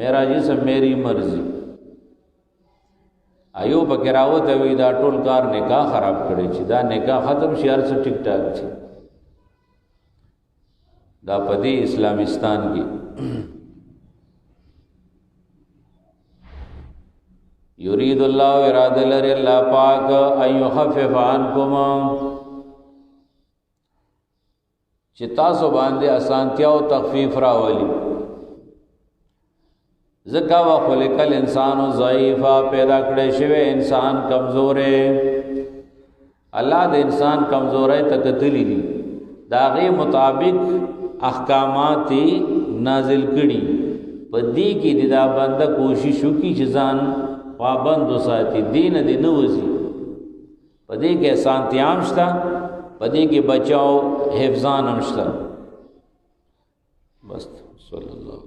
میرا جسم میری مرضی ایو پکې راوته وی دا ټول کار نکاح خراب کړي چې دا نکاح ختم شي هر څه ټیک ټاک شي. دا پدی اسلامستان کی یرید اللہ ارادہ لري اللہ پاک ان یخفف عنکم چې تاسو باندې اسانتیا او تخفیف راولي ځکه وخلقل انسان ضعیفا پیدا کړی شوی انسان کمزورې الله د انسان کمزورۍ ته کتلی دي دا غي مطابق احکامات نازل کړي په دې کې دا بنده کوشش وکړي چې ځان پابند وساتي دین دې نه وځي په دې کې سانتیام شته په دې کې بچاو حفظان هم شته بس صلی الله